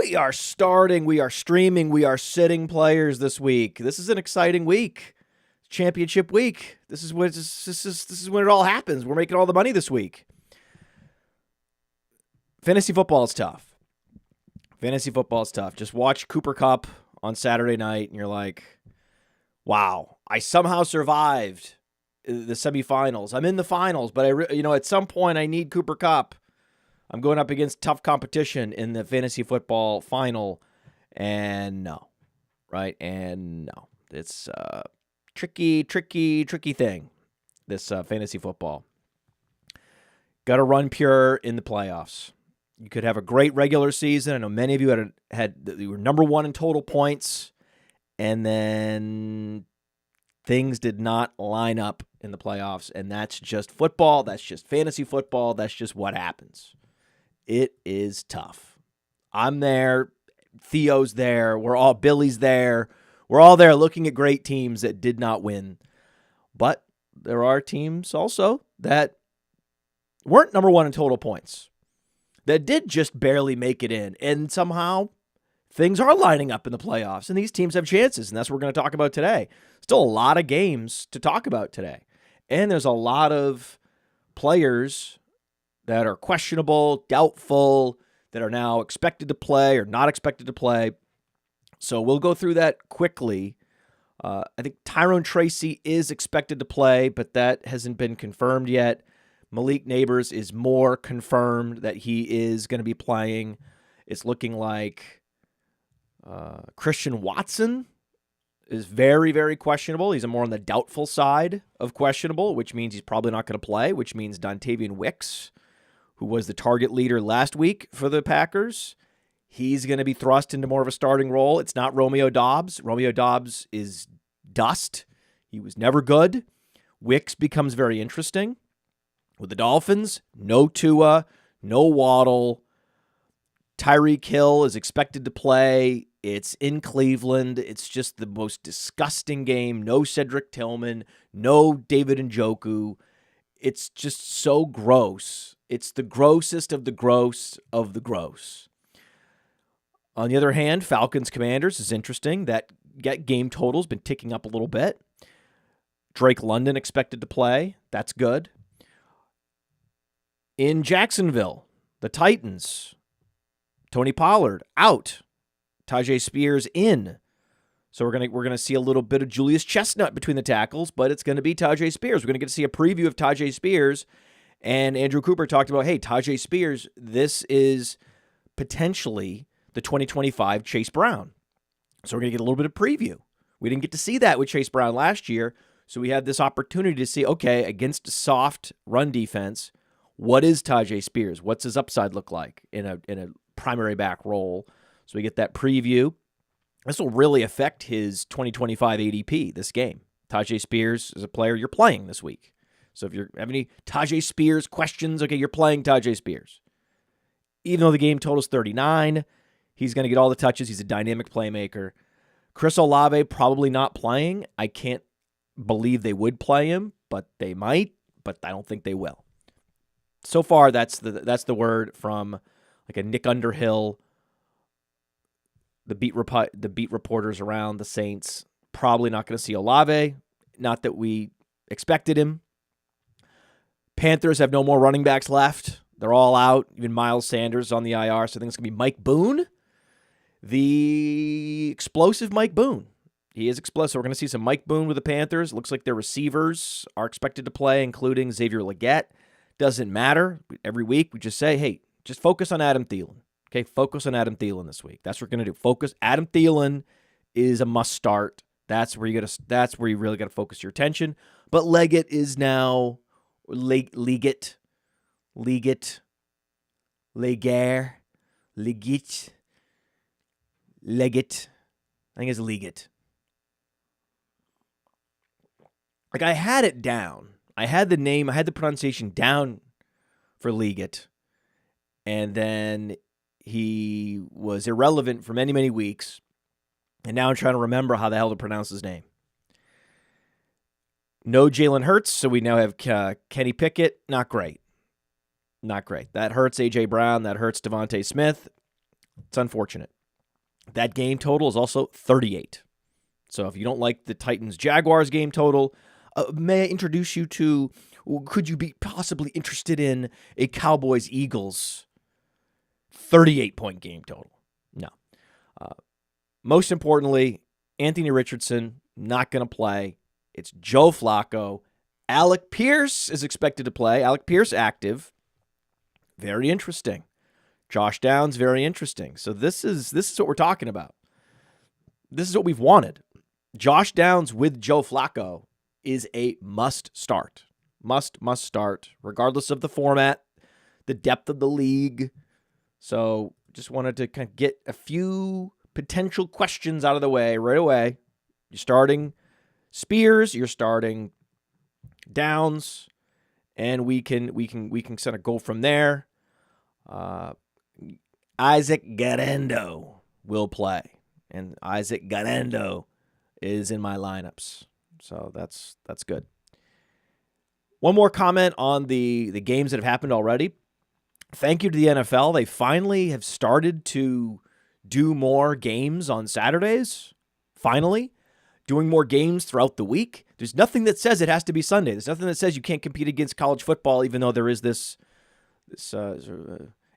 We are streaming, we are sitting players this week. This is an exciting week. Championship week. This is when it all happens. We're making all the money this week. Fantasy football is tough. Just watch Cooper Kupp on Saturday night, and you're like, wow, I somehow survived the semifinals. I'm in the finals, but at some point I need Cooper Kupp. I'm going up against tough competition in the fantasy football final, and no. It's a tricky thing, this fantasy football. Got to run pure in the playoffs. You could have a great regular season. I know many of you you were number one in total points, and then things did not line up in the playoffs, and that's just football. That's just fantasy football. That's just what happens. It is tough. I'm there. Theo's there. Billy's there. We're all there looking at great teams that did not win. But there are teams also that weren't number one in total points, that did just barely make it in. And somehow things are lining up in the playoffs, and these teams have chances, and that's what we're going to talk about today. Still a lot of games to talk about today. And there's a lot of players that are questionable, doubtful, that are now expected to play or not expected to play. So we'll go through that quickly. I think Tyrone Tracy is expected to play, but that hasn't been confirmed yet. Malik Neighbors is more confirmed that he is going to be playing. It's looking like Christian Watson is very, very questionable. He's more on the doubtful side of questionable, which means he's probably not going to play, which means Dontavian Wicks, who was the target leader last week for the Packers, he's going to be thrust into more of a starting role. It's not Romeo Doubs. Romeo Doubs is dust. He was never good. Wicks becomes very interesting. With the Dolphins, no Tua, no Waddle. Tyreek Hill is expected to play. It's in Cleveland. It's just the most disgusting game. No Cedric Tillman, no David Njoku. It's just so gross. It's the grossest of the gross of the gross. On the other hand, Falcons Commanders is interesting. That game total's been ticking up a little bit. Drake London expected to play. That's good. In Jacksonville, the Titans, Tony Pollard out. Tajay Spears in. So we're gonna see a little bit of Julius Chestnut between the tackles, but it's going to be Tajay Spears. We're going to get to see a preview of Tajay Spears. And Andrew Cooper talked about, hey, Tajay Spears, this is potentially the 2025 Chase Brown. So we're going to get a little bit of preview. We didn't get to see that with Chase Brown last year, so we had this opportunity to see, okay, against a soft run defense, what is Tajay Spears? What's his upside look like in a primary back role? So we get that preview. This will really affect his 2025 ADP, this game. Tajay Spears is a player you're playing this week. So if you have any Tajay Spears questions, okay, you're playing Tajay Spears. Even though the game total is 39, he's going to get all the touches. He's a dynamic playmaker. Chris Olave probably not playing. I can't believe they would play him, but they might, but I don't think they will. So far, that's the word from like a Nick Underhill, the beat reporters around the Saints. Probably not going to see Olave. Not that we expected him. Panthers have no more running backs left. They're all out. Even Miles Sanders is on the IR. So I think it's going to be Mike Boone, the explosive Mike Boone. He is explosive. So we're going to see some Mike Boone with the Panthers. Looks like their receivers are expected to play, including Xavier Legette. Doesn't matter. Every week we just say, hey, just focus on Adam Thielen. Okay, focus on Adam Thielen this week. That's what we're going to do. Focus. Adam Thielen is a must start. That's where you really got to focus your attention. But Leggett is now Leggett. I think it's Leggett. Like, I had it down. I had the name, I had the pronunciation down for Leggett. And then he was irrelevant for many, many weeks. And now I'm trying to remember how the hell to pronounce his name. No Jalen Hurts, so we now have Kenny Pickett. Not great. Not great. That hurts A.J. Brown. That hurts Devontae Smith. It's unfortunate. That game total is also 38. So if you don't like the Titans-Jaguars game total, may I introduce you to, could you be possibly interested in a Cowboys-Eagles 38-point game total? No. Most importantly, Anthony Richardson, not going to play. It's Joe Flacco. Alec Pierce is expected to play. Alec Pierce active. Very interesting. Josh Downs, very interesting. So this is what we're talking about. This is what we've wanted. Josh Downs with Joe Flacco is a must start. Must start, regardless of the format, the depth of the league. So just wanted to kind of get a few potential questions out of the way right away. You're starting Spears, you're starting Downs, and we can sort of go from there. Isaac Garendo will play, and Isaac Garendo is in my lineups, so that's good. One more comment on the games that have happened already. Thank you to the NFL. They finally have started to do more games on Saturdays. Finally, doing more games throughout the week. There's nothing that says it has to be Sunday. There's nothing that says you can't compete against college football, even though there is this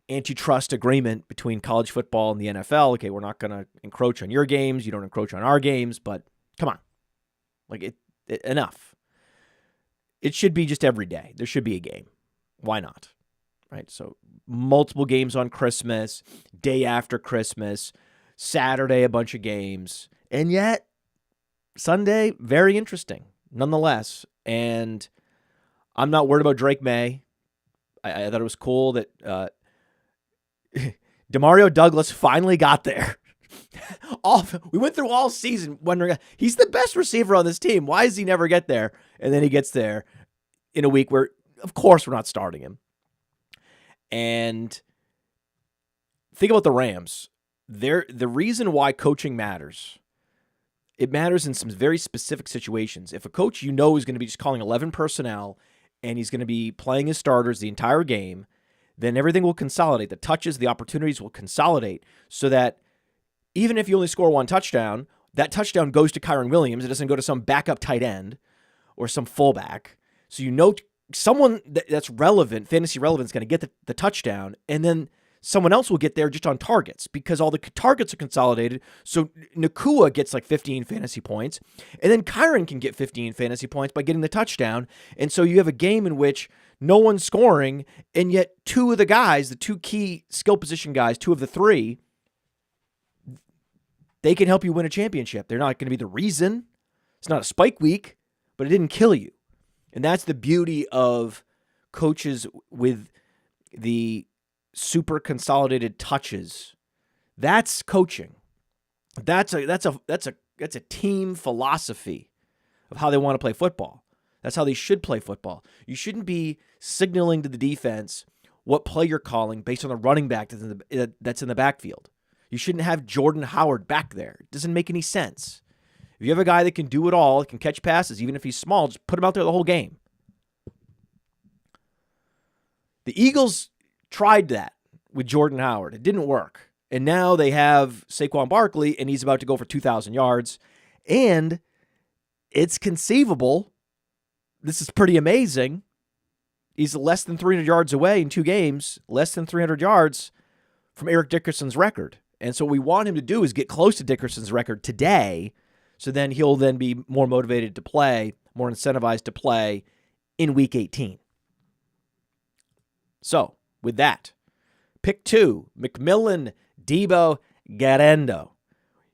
antitrust agreement between college football and the NFL. Okay, we're not going to encroach on your games. You don't encroach on our games, but come on. Enough. It should be just every day. There should be a game. Why not? Right? So multiple games on Christmas, day after Christmas, Saturday, a bunch of games. And yet, Sunday, very interesting, nonetheless. And I'm not worried about Drake May. I thought it was cool that Demario Douglas finally got there. We went through all season wondering, he's the best receiver on this team. Why does he never get there? And then he gets there in a week where, of course, we're not starting him. And think about the Rams. The reason why coaching matters, it matters in some very specific situations. If a coach is going to be just calling 11 personnel and he's going to be playing his starters the entire game, then everything will consolidate. The touches, the opportunities will consolidate so that even if you only score one touchdown, that touchdown goes to Kyren Williams. It doesn't go to some backup tight end or some fullback. So someone that's relevant, fantasy relevant, is going to get the touchdown, and then someone else will get there just on targets because all the targets are consolidated. So Nakua gets like 15 fantasy points, and then Kyren can get 15 fantasy points by getting the touchdown. And so you have a game in which no one's scoring, and yet two of the guys, the two key skill position guys, two of the three, they can help you win a championship. They're not going to be the reason. It's not a spike week, but it didn't kill you. And that's the beauty of coaches with the super consolidated touches. That's coaching. That's a team philosophy of how they want to play football. That's how they should play football. You shouldn't be signaling to the defense what play you're calling based on the running back that's in the backfield. You shouldn't have Jordan Howard back there. It doesn't make any sense. If you have a guy that can do it all, can catch passes, even if he's small, just put him out there the whole game. The Eagles tried that with Jordan Howard. It didn't work. And now they have Saquon Barkley, and he's about to go for 2,000 yards. And it's conceivable. This is pretty amazing. He's less than 300 yards away in 2 games, less than 300 yards from Eric Dickerson's record. And so what we want him to do is get close to Dickerson's record today, so then he'll then be more motivated to play, more incentivized to play in Week 18. So, with that, pick 2, McMillan, Debo, Garendo.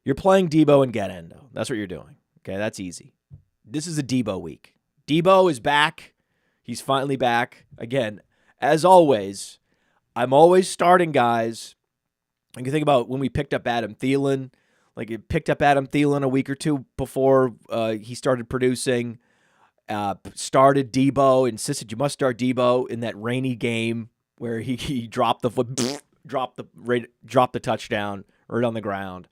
You're playing Debo and Garendo. That's what you're doing. Okay, that's easy. This is a Debo week. Debo is back. He's finally back. Again, as always, I'm always starting guys. You can think about when we picked up Adam Thielen. Like, it picked up Adam Thielen a week or two before he started producing. Started Debo, insisted you must start Debo in that rainy game where he dropped the foot, dropped the touchdown right on the ground.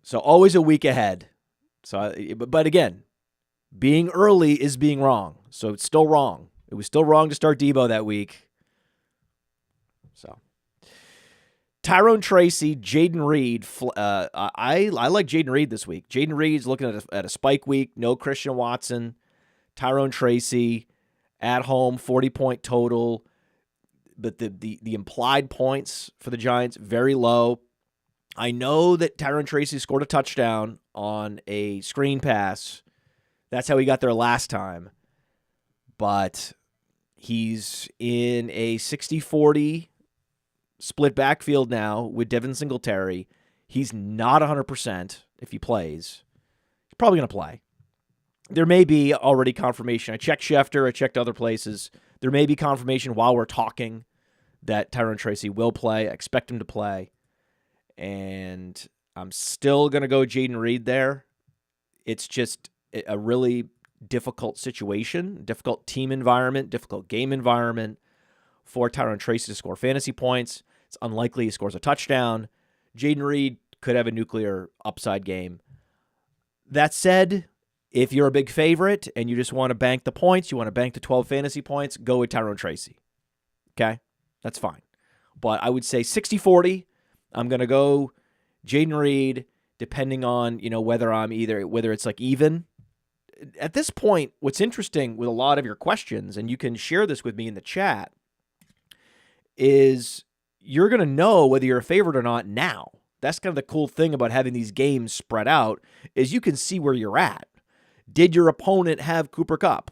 So always a week ahead. So, but again, being early is being wrong. So it's still wrong. It was still wrong to start Debo that week. So Tyrone Tracy, Jaden Reed. I like Jaden Reed this week. Jaden Reed's looking at a spike week. No Christian Watson. Tyrone Tracy at home, 40-point total. But the implied points for the Giants, very low. I know that Tyrone Tracy scored a touchdown on a screen pass. That's how he got there last time. But he's in a 60-40 split backfield now with Devin Singletary. He's not 100% if he plays. He's probably going to play. There may be already confirmation. I checked Schefter. I checked other places. There may be confirmation while we're talking that Tyrone Tracy will play. I expect him to play. And I'm still going to go Jaden Reed there. It's just a really difficult situation, difficult team environment, difficult game environment for Tyrone Tracy to score fantasy points. It's unlikely he scores a touchdown. Jaden Reed could have a nuclear upside game. That said, if you're a big favorite and you just want to bank the points, you want to bank the 12 fantasy points, go with Tyrone Tracy. Okay? That's fine. But I would say 60-40. I'm going to go Jaden Reed, depending on, whether it's like even. At this point, what's interesting with a lot of your questions, and you can share this with me in the chat, is you're going to know whether you're a favorite or not now. That's kind of the cool thing about having these games spread out, is you can see where you're at. Did your opponent have Cooper Kupp?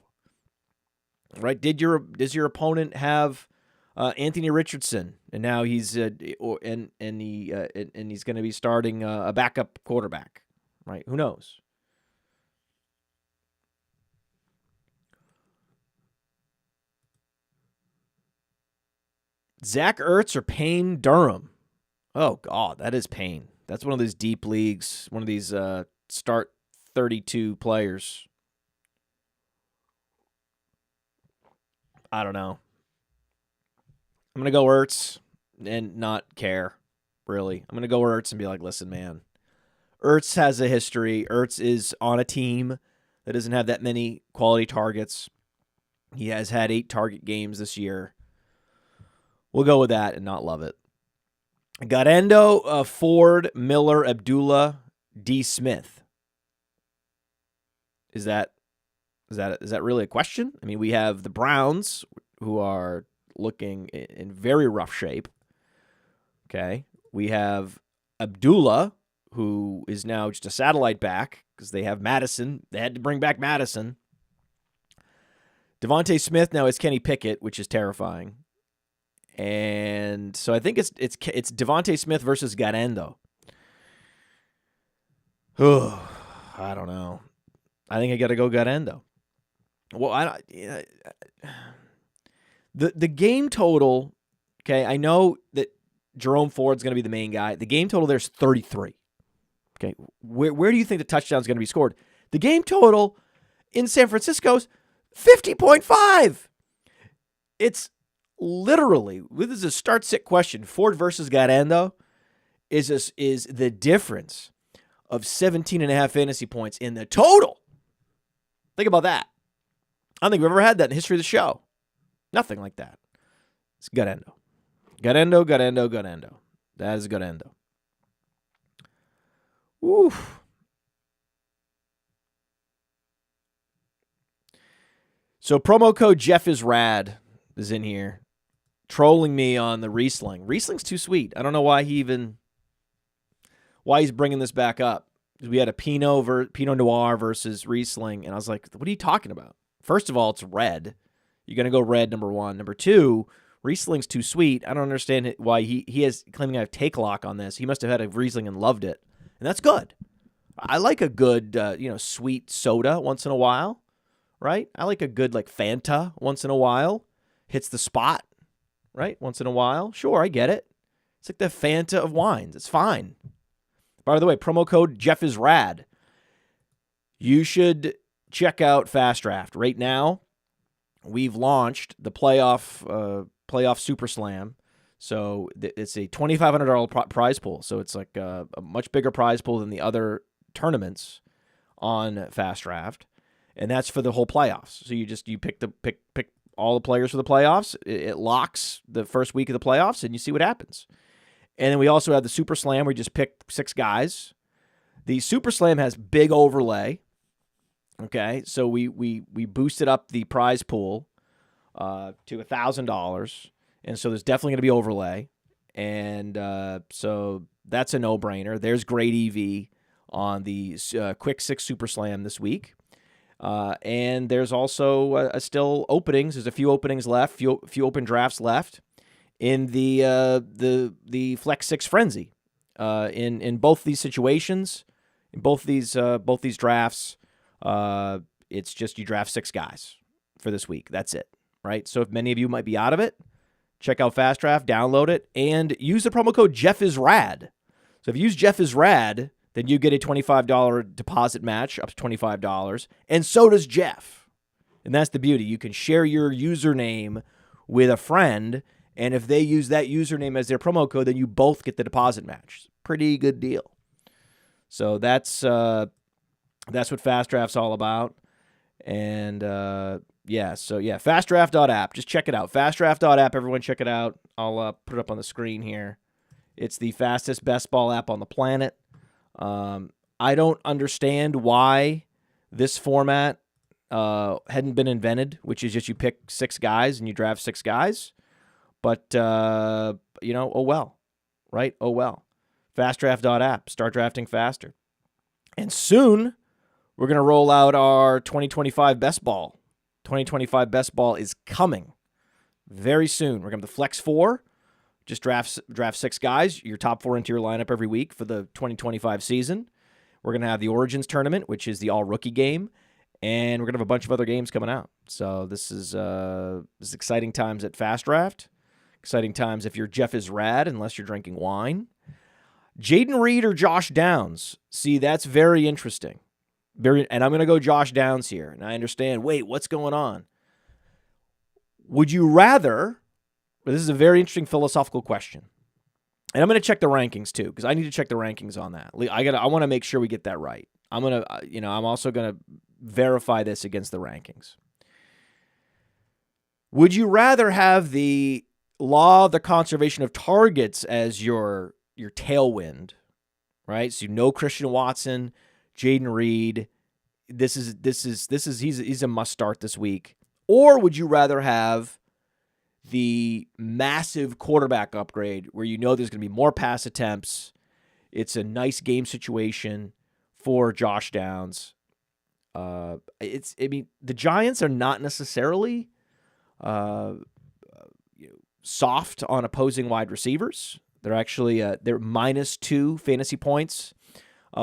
Right? Does your opponent have Anthony Richardson? And now he's he's going to be starting a backup quarterback. Right? Who knows? Zach Ertz or Payne Durham? Oh, God, that is Payne. That's one of these deep leagues, one of these start 32 players. I don't know. I'm going to go Ertz and not care, really. I'm going to go Ertz and be like, listen, man, Ertz has a history. Ertz is on a team that doesn't have that many quality targets. He has had 8 target games this year. We'll go with that and not love it. Gatendo, Ford, Miller, Abdullah, D. Smith. Is that really a question? I mean, we have the Browns, who are looking in very rough shape. Okay. We have Abdullah, who is now just a satellite back because they have Madison. They had to bring back Madison. Devontae Smith now is Kenny Pickett, which is terrifying. And so I think it's Devontae Smith versus Gatendo. I don't know. I think I got to go Gatendo. Well, the game total. Okay, I know that Jerome Ford's going to be the main guy. The game total there's 33. Okay, where do you think the touchdown is going to be scored? The game total in San Francisco's 50.5. It's literally, this is a start-sit question. Ford versus Gatendo is the difference of 17.5 fantasy points in the total. Think about that. I don't think we've ever had that in the history of the show. Nothing like that. It's Gatendo. Gatendo. That is Gatendo. Oof. So promo code Jeff is rad is in here, trolling me on the Riesling. Riesling's too sweet. I don't know why he's bringing this back up. We had a Pinot Noir versus Riesling, and I was like, what are you talking about? First of all, it's red. You're going to go red, number one. Number two, Riesling's too sweet. I don't understand why he is claiming I have take lock on this. He must have had a Riesling and loved it, and that's good. I like a good, sweet soda once in a while, right? I like a good, Fanta once in a while. Hits the spot, right? Once in a while. Sure, I get it. It's like the Fanta of wines. It's fine. By the way, promo code Jeff is rad. You should check out Fast Draft. Right now, we've launched the playoff Super Slam. So it's a $2,500 prize pool. So it's like a much bigger prize pool than the other tournaments on Fast Draft, and that's for the whole playoffs. So you pick all the players for the playoffs. It locks the first week of the playoffs, and you see what happens. And then we also have the Super Slam where we just pick 6 guys. The Super Slam has big overlay. Okay, so we boosted up the prize pool to $1,000, and so there's definitely going to be overlay, and so that's a no-brainer. There's great EV on the Quick 6 Super Slam this week, and there's also still openings. There's a few openings left, few open drafts left in the Flex 6 Frenzy. In both these situations, in both these drafts. It's just you draft 6 guys for this week. That's it, right? So if many of you might be out of it, check out Fast Draft, download it, and use the promo code JeffIsRad. So if you use JeffIsRad, then you get a $25 deposit match up to $25, and so does Jeff. And that's the beauty. You can share your username with a friend, and if they use that username as their promo code, then you both get the deposit match. Pretty good deal. So that's what Fast Draft's all about. And, fastdraft.app. Just check it out. Fastdraft.app. Everyone check it out. I'll put it up on the screen here. It's the fastest best ball app on the planet. I don't understand why this format hadn't been invented, which is just you pick 6 guys and you draft 6 guys. But, oh well. Right? Oh well. Fastdraft.app. Start drafting faster. And soon we're going to roll out our 2025 Best Ball. 2025 Best Ball is coming very soon. We're going to have the Flex 4. Just draft 6 guys, your top 4 into your lineup every week for the 2025 season. We're going to have the Origins Tournament, which is the all-rookie game. And we're going to have a bunch of other games coming out. So this is exciting times at Fast Draft. Exciting times if you're Jeff is Rad, unless you're drinking wine. Jaden Reed or Josh Downs? See, that's very interesting. And I'm going to go Josh Downs here. And I understand, wait, what's going on? Would you rather, this is a very interesting philosophical question. And I'm going to check the rankings too, because I need to check the rankings on that. I want to make sure we get that right. I'm also going to verify this against the rankings. Would you rather have the law of the conservation of targets as your tailwind, right? So Christian Watson, Jaden Reed. He's a must start this week. Or would you rather have the massive quarterback upgrade where there's going to be more pass attempts? It's a nice game situation for Josh Downs. The Giants are not necessarily soft on opposing wide receivers. They're actually they're -2 fantasy points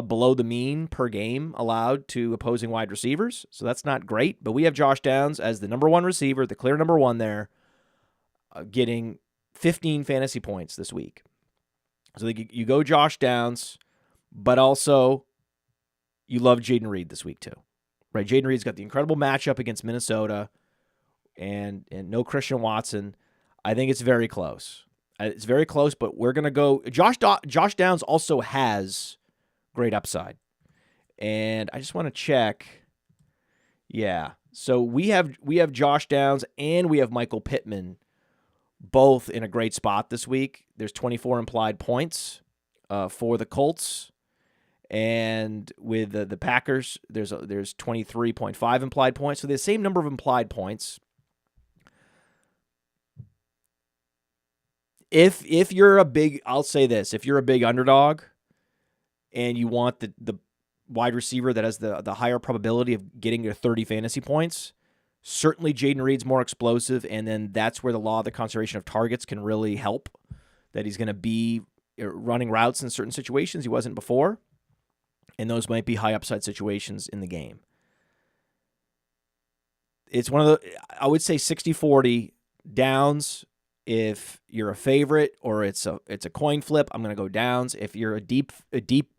below the mean per game allowed to opposing wide receivers. So that's not great. But we have Josh Downs as the number 1 receiver, the clear number 1 there, getting 15 fantasy points this week. So you go Josh Downs, but also you love Jaden Reed this week too. Right? Jaden Reed's got the incredible matchup against Minnesota and no Christian Watson. I think it's very close. It's very close, but we're going to go. Josh Downs also has great upside. And I just want to check. Yeah. So we have Josh Downs and we have Michael Pittman both in a great spot this week. There's 24 implied points for the Colts. And with the Packers, there's 23.5 implied points. So the same number of implied points. If you're a big, I'll say this, if you're a big underdog and you want the wide receiver that has the higher probability of getting to 30 fantasy points, certainly Jaden Reed's more explosive, and then that's where the law of the conservation of targets can really help, that he's going to be running routes in certain situations he wasn't before, and those might be high upside situations in the game. It's one of the, I would say 60-40 Downs. If you're a favorite or it's a coin flip, I'm going to go Downs. If you're a deep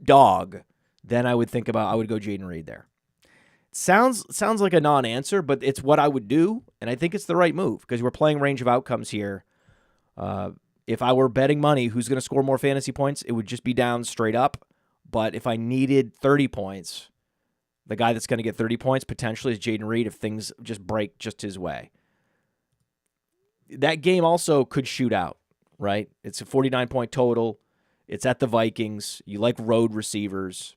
dog, then I would go Jaden Reed there. It sounds like a non-answer, but it's what I would do, and I think it's the right move because we're playing range of outcomes here. If I were betting money who's going to score more fantasy points, it would just be Downs straight up. But if I needed 30 points, the guy that's going to get 30 points potentially is Jaden Reed if things just break just his way. That game also could shoot out, right? It's a 49-point total. It's at the Vikings. You like road receivers.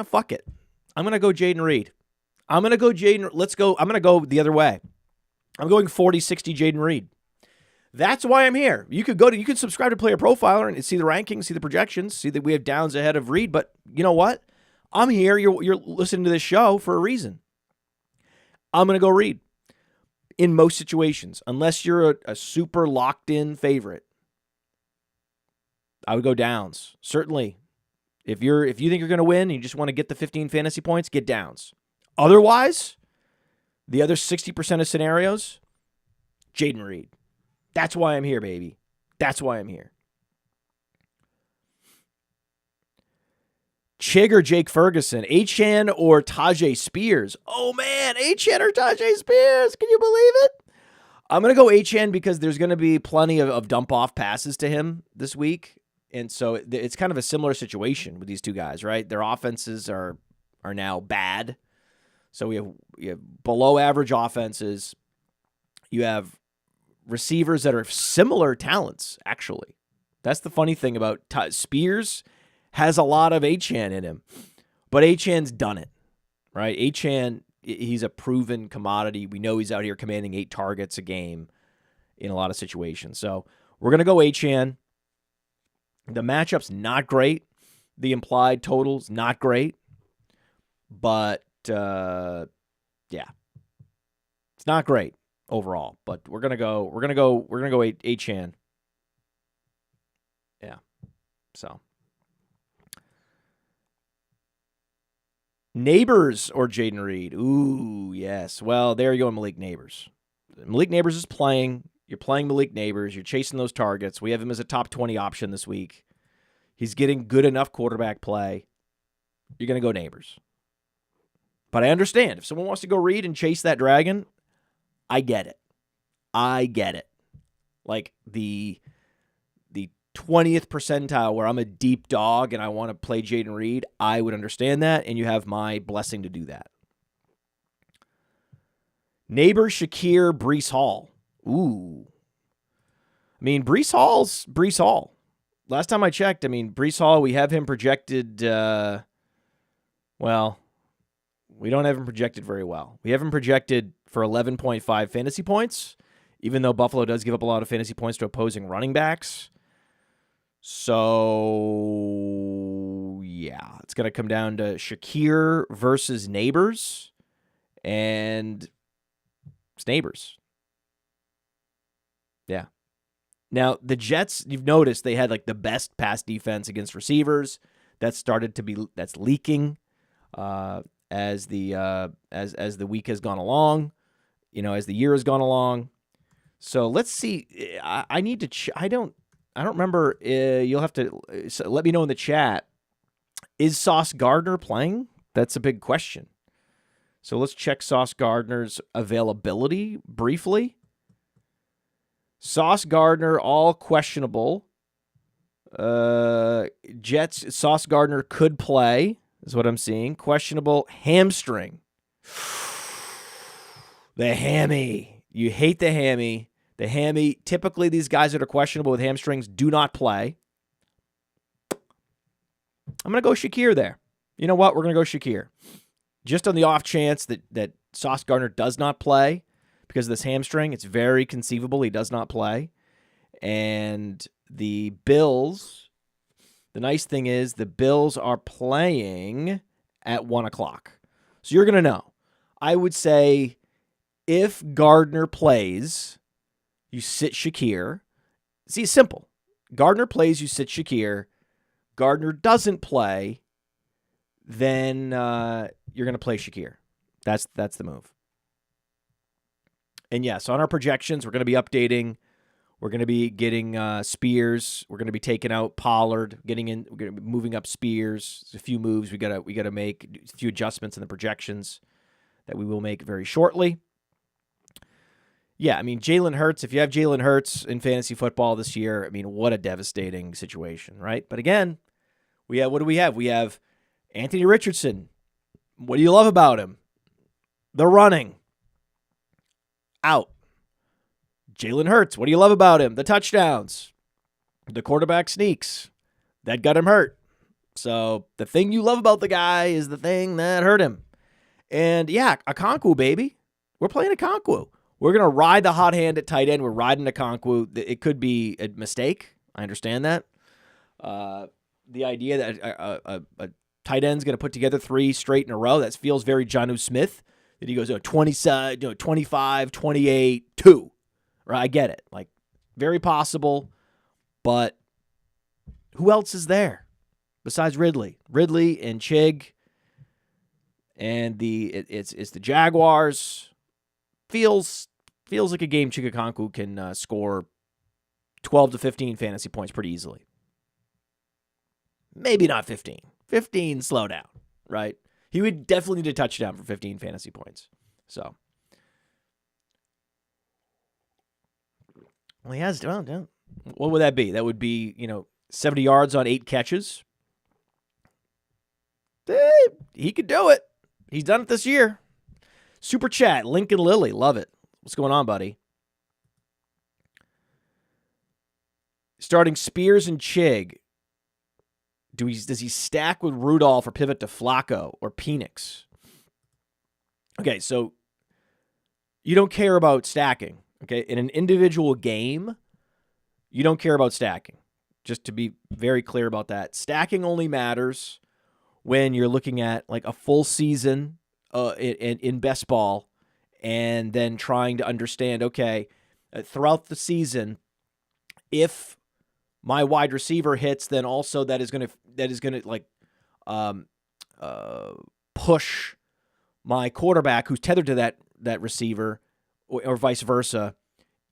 Fuck it. I'm going to go Jayden Reed. Let's go. I'm going to go the other way. I'm going 40-60 Jayden Reed. That's why I'm here. You could subscribe to Player Profiler and see the rankings, see the projections, see that we have Downs ahead of Reed. But you know what? I'm here. You're listening to this show for a reason. I'm going to go Reed in most situations, unless you're a super locked-in favorite. I would go Downs. Certainly. If you think you're going to win and you just want to get the 15 fantasy points, get Downs. Otherwise, the other 60% of scenarios, Jayden Reed. That's why I'm here, baby. That's why I'm here. Chig or Jake Ferguson, Achane or Tajay Spears. Oh, man, Achane or Tajay Spears. Can you believe it? I'm going to go Achane because there's going to be plenty of dump-off passes to him this week. And so it's kind of a similar situation with these two guys, right? Their offenses are now bad. So we have below average offenses. You have receivers that are similar talents, actually. That's the funny thing about Spears has a lot of Achane in him. But Achane's done it, right? Achane, he's a proven commodity. We know he's out here commanding 8 targets a game in a lot of situations. So we're going to go Achane. The matchup's not great. The implied total's not great. But, yeah. It's not great overall. But we're gonna go Achane. Yeah. So. Neighbors or Jayden Reed? Ooh, yes. Well, there you go, Malik Neighbors. Malik Neighbors is playing. You're playing Malik Neighbors. You're chasing those targets. We have him as a top 20 option this week. He's getting good enough quarterback play. You're going to go Neighbors. But I understand. If someone wants to go Reed and chase that dragon, I get it. Like the 20th percentile where I'm a deep dog and I want to play Jayden Reed, I would understand that, and you have my blessing to do that. Neighbor, Shakir, Breece Hall. Ooh. I mean, Breece Hall's Breece Hall. Last time I checked, Breece Hall, we have him projected, well, we don't have him projected very well. We have him projected for 11.5 fantasy points, even though Buffalo does give up a lot of fantasy points to opposing running backs. So, yeah, it's going to come down to Shakir versus Neighbors, and it's Neighbors. Yeah. Now, the Jets, you've noticed they had like the best pass defense against receivers. That's leaking as the week has gone along, as the year has gone along. So let's see. I need to. I don't remember. You'll have to let me know in the chat. Is Sauce Gardner playing? That's a big question. So let's check Sauce Gardner's availability briefly. Sauce Gardner, all questionable. Jets, Sauce Gardner could play, is what I'm seeing. Questionable hamstring. The hammy. You hate the hammy. The hammy, typically these guys that are questionable with hamstrings do not play. I'm going to go Shakir there. You know what? We're going to go Shakir. Just on the off chance that Sauce Gardner does not play, because of this hamstring, it's very conceivable he does not play. And the Bills, the nice thing is the Bills are playing at 1 o'clock. So you're going to know. I would say if Gardner plays, you sit Shakir. See, it's simple. Gardner plays, you sit Shakir. Gardner doesn't play, then you're going to play Shakir. That's the move. And yes, on our projections, we're going to be updating. We're going to be getting Spears. We're going to be taking out Pollard, we're going to be moving up Spears. There's a few moves we got to make, a few adjustments in the projections that we will make very shortly. Yeah, Jalen Hurts. If you have Jalen Hurts in fantasy football this year, what a devastating situation, right? But again, what do we have? We have Anthony Richardson. What do you love about him? The running. Out. Jalen Hurts, what do you love about him? The touchdowns, the quarterback sneaks. That got him hurt. So the thing you love about the guy is the thing that hurt him. And yeah, Okonkwo, baby. We're playing Okonkwo. We're going to ride the hot hand at tight end. We're riding Okonkwo. It could be a mistake. I understand that. The idea that a tight end's going to put together 3 straight in a row, that feels very Jonnu Smith. That he goes, 25, 28, 2. Right? I get it. Like, very possible. But who else is there besides Ridley? Ridley and Chig. And it's the Jaguars. Feels like a game Okonkwo can score 12 to 15 fantasy points pretty easily. Maybe not 15. 15, slow down, right? He would definitely need a touchdown for 15 fantasy points. So, well, he has. Well, what would that be? That would be 70 yards on 8 catches. He could do it. He's done it this year. Super chat, Lincoln Lilly, love it. What's going on, buddy? Starting Spears and Chig. Does he stack with Rudolph or pivot to Flacco or Penix? Okay, so you don't care about stacking. Okay, in an individual game, you don't care about stacking. Just to be very clear about that. Stacking only matters when you're looking at like a full season in best ball and then trying to understand, okay, throughout the season, if my wide receiver hits, then also that is going to push my quarterback who's tethered to that receiver or vice versa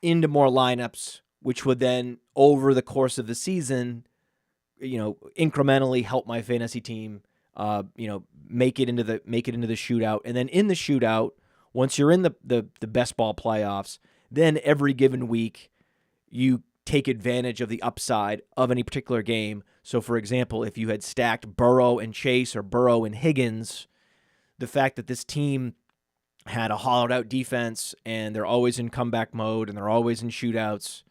into more lineups, which would then over the course of the season, incrementally help my fantasy team, make it into the shootout. And then in the shootout, once you're in the best ball playoffs, then every given week you take advantage of the upside of any particular game. So, for example, if you had stacked Burrow and Chase or Burrow and Higgins, the fact that this team had a hollowed-out defense and they're always in comeback mode and they're always in shootouts,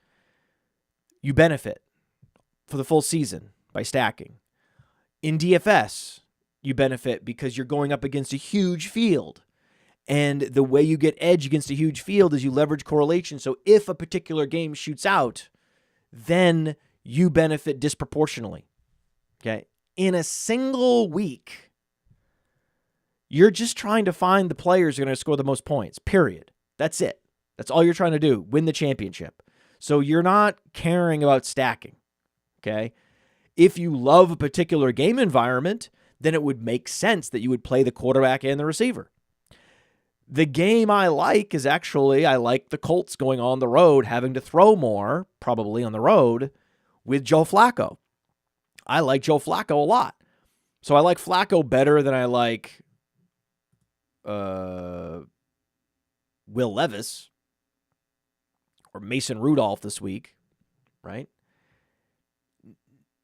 you benefit for the full season by stacking. In DFS, you benefit because you're going up against a huge field. And the way you get edge against a huge field is you leverage correlation. So if a particular game shoots out, then you benefit disproportionately. Okay? In a single week, you're just trying to find the players who are going to score the most points, period. That's it. That's all you're trying to do, win the championship. So you're not caring about stacking. Okay? If you love a particular game environment, then it would make sense that you would play the quarterback and the receiver. The game I like is actually, I like the Colts going on the road, having to throw more, probably on the road, with Joe Flacco. I like Joe Flacco a lot. So I like Flacco better than I like Will Levis or Mason Rudolph this week, right?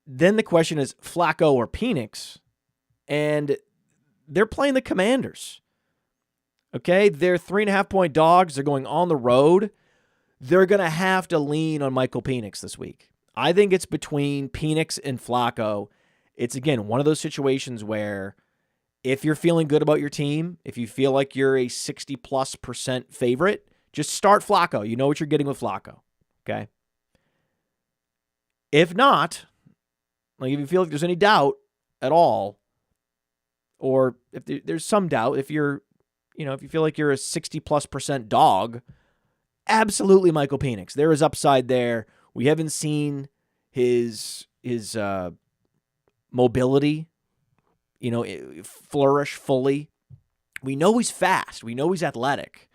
Then the question is Flacco or Penix, and they're playing the Commanders. Okay, they're 3.5-point dogs. They're going on the road. They're going to have to lean on Michael Penix this week. I think it's between Penix and Flacco. It's, again, one of those situations where if you're feeling good about your team, if you feel like you're a 60+% favorite, just start Flacco. You know what you're getting with Flacco, okay? If not, like if you feel like there's any doubt at all, or if there's some doubt, if you feel like you're a 60+% dog, absolutely Michael Penix. There is upside there. We haven't seen his mobility, flourish fully. We know he's fast. We know he's athletic.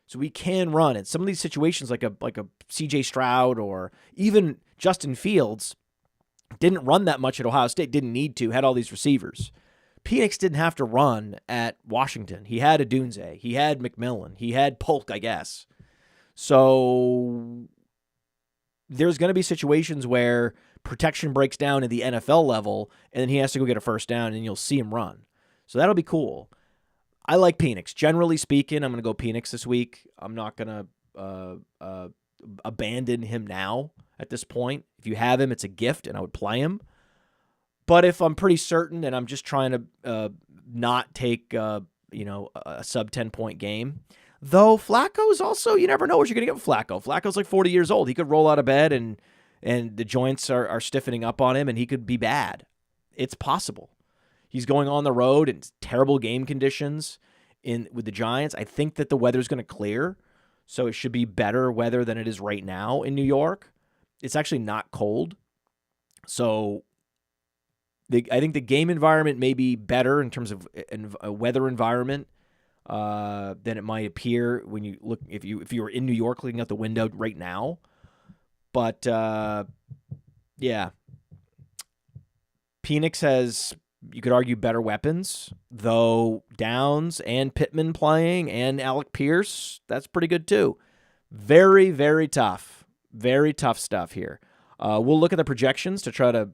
So he can run. And some of these situations, like a C.J. Stroud or even Justin Fields, didn't run that much at Ohio State. Didn't need to. Had all these receivers. Penix didn't have to run at Washington. He had Odunze. He had McMillan. He had Polk, I guess. So there's going to be situations where protection breaks down at the NFL level, and then he has to go get a first down, and you'll see him run. So that'll be cool. I like Penix. Generally speaking, I'm going to go Penix this week. I'm not going to abandon him now at this point. If you have him, it's a gift, and I would play him. But if I'm pretty certain and I'm just trying to not take a sub 10-point game, though Flacco is also, you never know what you're going to get with Flacco. Flacco's like 40 years old. He could roll out of bed and the joints are stiffening up on him, and he could be bad. It's possible. He's going on the road in terrible game conditions with the Giants. I think that the weather's going to clear, so it should be better weather than it is right now in New York. It's actually not cold. So I think the game environment may be better in terms of a weather environment than it might appear when you look if you were in New York looking out the window right now. But yeah, Penix has, you could argue, better weapons, though Downs and Pittman playing and Alec Pierce, that's pretty good too. Very, very tough. Very tough stuff here. We'll look at the projections to try to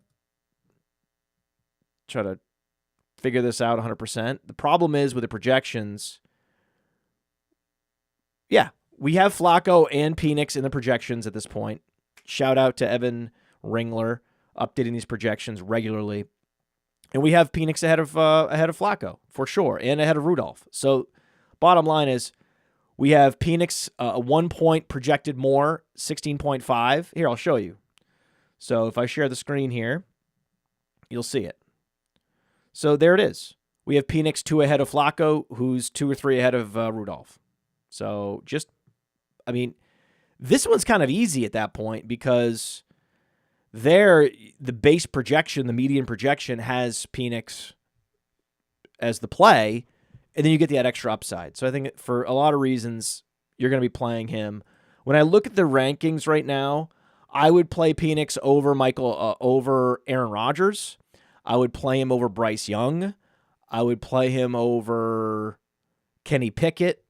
figure this out 100%. The problem is with the projections, yeah, we have Flacco and Penix in the projections at this point. Shout out to Evan Ringler updating these projections regularly. And we have Penix ahead of Flacco for sure, and ahead of Rudolph. So bottom line is we have Penix a 1 point projected more, 16.5. Here, I'll show you. So if I share the screen here, you'll see it. So there it is. We have Penix 2 ahead of Flacco, who's 2 or 3 ahead of Rudolph. So this one's kind of easy at that point because there, the base projection, the median projection has Penix as the play, and then you get that extra upside. So I think for a lot of reasons, you're going to be playing him. When I look at the rankings right now, I would play Penix over Aaron Rodgers. I would play him over Bryce Young. I would play him over Kenny Pickett.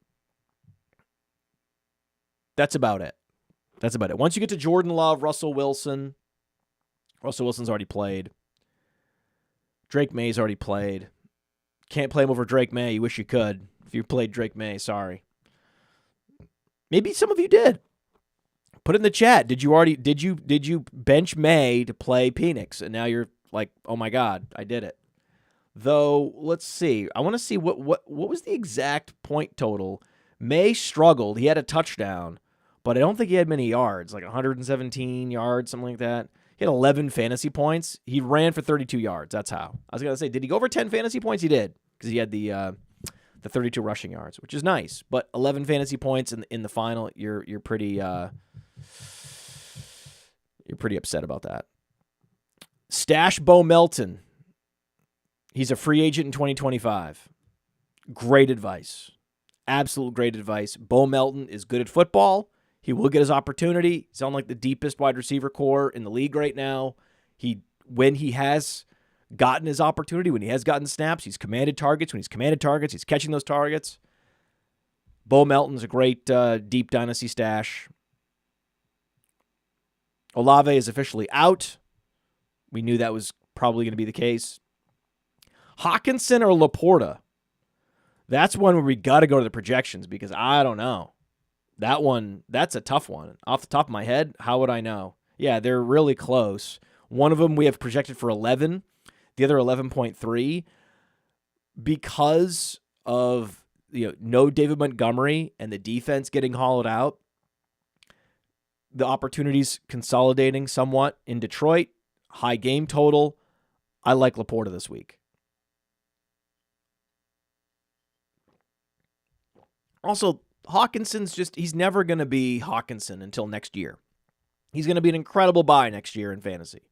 That's about it. Once you get to Jordan Love, Russell Wilson's already played. Drake May's already played. Can't play him over Drake May. You wish you could. If you played Drake May, sorry. Maybe some of you did. Put it in the chat. Did you bench May to play Penix? And now you're like, oh my God, I did it. Though, let's see. I want to see what was the exact point total. May struggled. He had a touchdown, but I don't think he had many yards, like 117 yards, something like that. He had 11 fantasy points. He ran for 32 yards. That's how. I was going to say, did he go over 10 fantasy points? He did, because he had the 32 rushing yards, which is nice. But 11 fantasy points in the final, you're pretty upset about that. Stash Bo Melton. He's a free agent in 2025. Great advice. Absolute great advice. Bo Melton is good at football. He will get his opportunity. He's on like the deepest wide receiver core in the league right now. When he has gotten his opportunity, when he has gotten snaps, he's commanded targets. When he's commanded targets, he's catching those targets. Bo Melton's a great deep dynasty stash. Olave is officially out. We knew that was probably going to be the case. Hawkinson or Laporta? That's one where we got to go to the projections because I don't know. That's a tough one. Off the top of my head, how would I know? Yeah, they're really close. One of them we have projected for 11, the other 11.3. Because of no David Montgomery and the defense getting hollowed out, the opportunities consolidating somewhat in Detroit, high game total. I like Laporta this week. Also, Hawkinson's he's never going to be Hawkinson until next year. He's going to be an incredible buy next year in fantasy.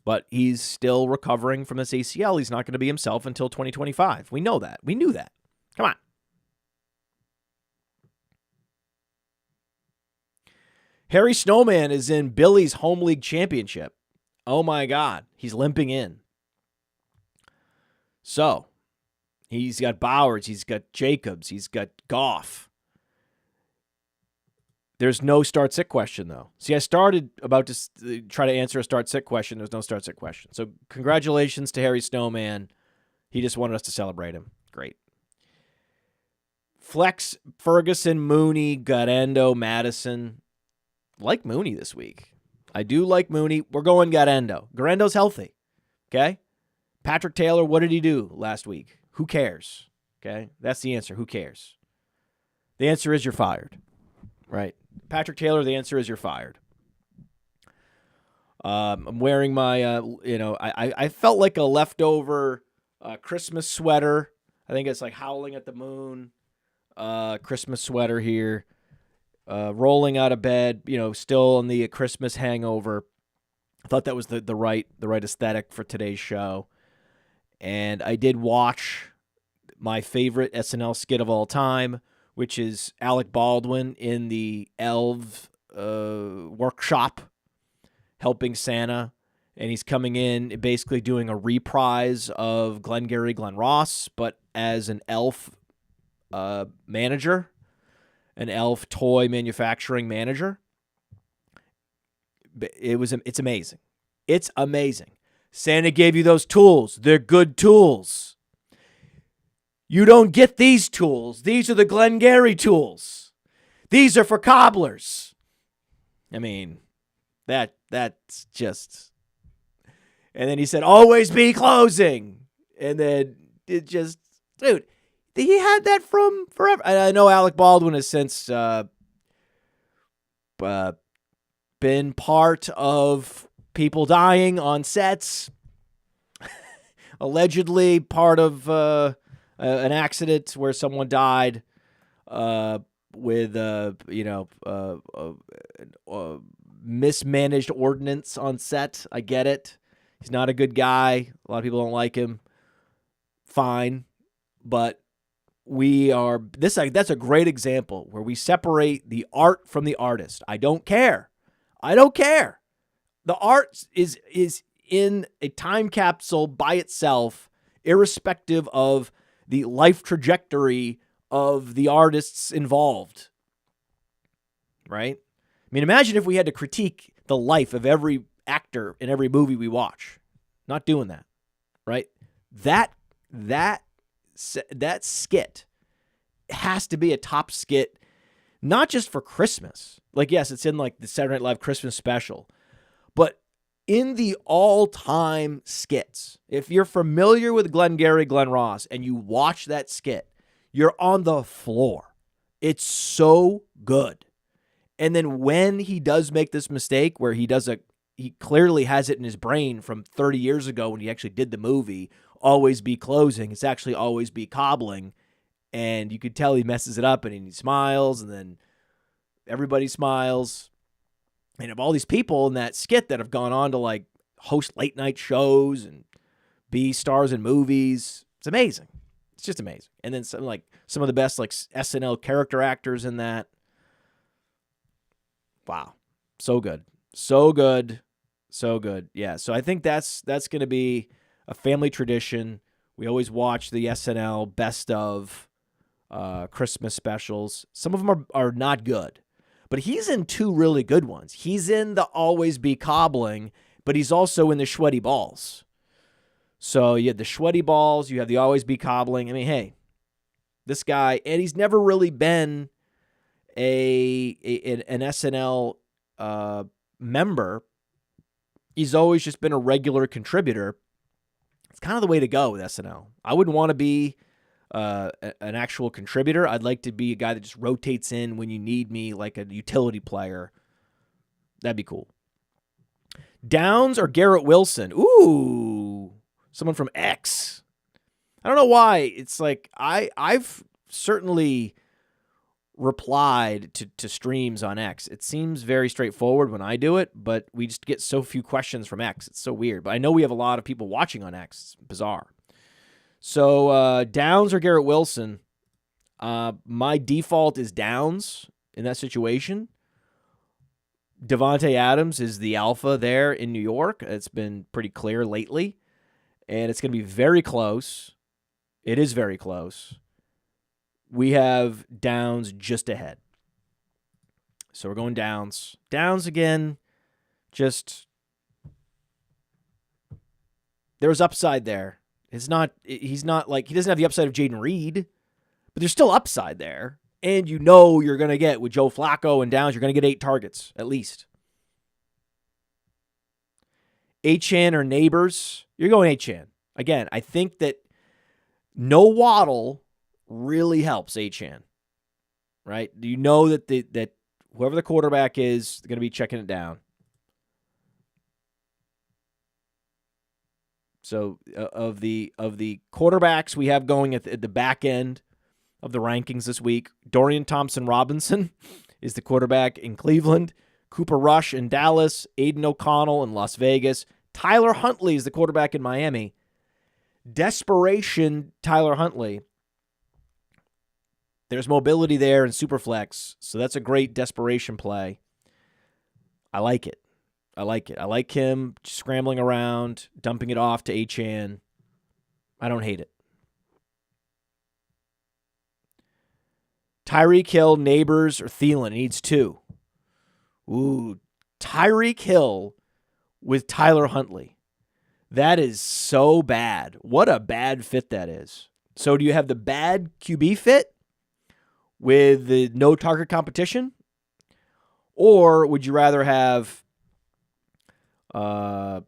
But he's still recovering from this ACL. He's not going to be himself until 2025. We know that. We knew that. Come on. Harry Snowman is in Billy's home league championship. Oh my God. He's limping in. So, he's got Bowers. He's got Jacobs. He's got Goff. There's no start-sit question, though. See, I started about to try to answer a start-sit question. There's no start-sit question. So congratulations to Harry Snowman. He just wanted us to celebrate him. Great. Flex, Ferguson, Mooney, Garendo, Madison. like Mooney this week. I do like Mooney. We're going Garendo. Garendo's healthy. Okay? Patrick Taylor, what did he do last week? Who cares? Okay? That's the answer. Who cares? The answer is you're fired. Right? Patrick Taylor, the answer is you're fired. I'm wearing my, I felt like a leftover Christmas sweater. I think it's like Howling at the Moon Christmas sweater here. Rolling out of bed, still in the Christmas hangover. I thought that was the right aesthetic for today's show. And I did watch my favorite SNL skit of all time, which is Alec Baldwin in the elf workshop helping Santa. And he's coming in basically doing a reprise of Glengarry Glen Ross, but as an elf manager, an elf toy manufacturing manager. It's amazing. It's amazing. Santa gave you those tools. They're good tools. You don't get these tools. These are the Glengarry tools. These are for cobblers. I mean, that's just... And then he said, always be closing. And then it just... Dude, he had that from forever. I know Alec Baldwin has since been part of people dying on sets. Allegedly part of an accident where someone died with mismanaged ordnance on set. I get it. He's not a good guy. A lot of people don't like him. Fine. But that's a great example where we separate the art from the artist. I don't care. The art is in a time capsule by itself, irrespective of the life trajectory of the artists involved. Right? I mean, imagine if we had to critique the life of every actor in every movie we watch. Not doing that. Right? That skit has to be a top skit, not just for Christmas. Like, yes, it's in like the Saturday Night Live Christmas special, but in the all-time skits. If you're familiar with Glengarry Glen Ross and you watch that skit, you're on the floor. It's so good. And then when he does make this mistake where he clearly has it in his brain from 30 years ago when he actually did the movie, always be closing. It's actually always be cobbling. And you could tell he messes it up and he smiles and then everybody smiles. And of all these people in that skit that have gone on to like host late night shows and be stars in movies, it's amazing. It's just amazing. And then some of the best like SNL character actors in that. Wow. So good. So good. So good. Yeah. So I think that's going to be a family tradition. We always watch the SNL best of Christmas specials. Some of them are not good, but he's in two really good ones. He's in the Always Be Cobbling, but he's also in the Sweaty Balls. So you have the Sweaty Balls, you have the Always Be Cobbling. I mean, hey, this guy, and he's never really been an SNL member. He's always just been a regular contributor. It's kind of the way to go with SNL. I wouldn't want to be an actual contributor. I'd like to be a guy that just rotates in when you need me, like a utility player. That'd be cool. Downs or Garrett Wilson? Ooh, someone from X. I don't know why. It's like I've certainly replied to streams on X. It seems very straightforward when I do it, but we just get so few questions from X. It's so weird. But I know we have a lot of people watching on X. It's bizarre. So Downs or Garrett Wilson? My default is Downs in that situation. Devontae Adams is the alpha there in New York. It's been pretty clear lately. And it's going to be very close. It is very close. We have Downs just ahead. So we're going Downs. Downs again, just there's upside there. He's not like, he doesn't have the upside of Jaden Reed, but there's still upside there. And you know you're going to get, with Joe Flacco and Downs, you're going to get 8 targets, at least. Achane or Neighbors, you're going Achane. Again, I think that no Waddle really helps Achane, right? You know that that whoever the quarterback is, they're going to be checking it down. So of the quarterbacks we have going at the back end of the rankings this week, Dorian Thompson-Robinson is the quarterback in Cleveland. Cooper Rush in Dallas. Aiden O'Connell in Las Vegas. Tyler Huntley is the quarterback in Miami. Desperation Tyler Huntley. There's mobility there in Superflex, so that's a great desperation play. I like it. I like him scrambling around, dumping it off to Achane. I don't hate it. Tyreek Hill, Neighbors, or Thielen. He needs 2. Ooh, Tyreek Hill with Tyler Huntley. That is so bad. What a bad fit that is. So do you have the bad QB fit with the no target competition? Or would you rather have a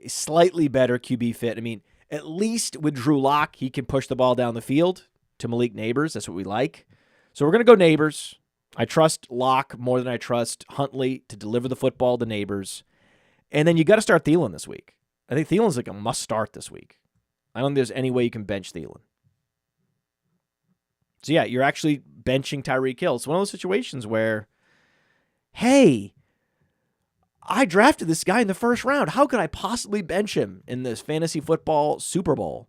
slightly better QB fit? I mean, at least with Drew Lock, he can push the ball down the field to Malik Neighbors. That's what we like. So we're going to go Neighbors. I trust Lock more than I trust Huntley to deliver the football to Neighbors. And then you got to start Thielen this week. I think Thielen's like a must start this week. I don't think there's any way you can bench Thielen. So yeah, you're actually benching Tyreek Hill. It's one of those situations where, hey, I drafted this guy in the first round. How could I possibly bench him in this fantasy football Super Bowl?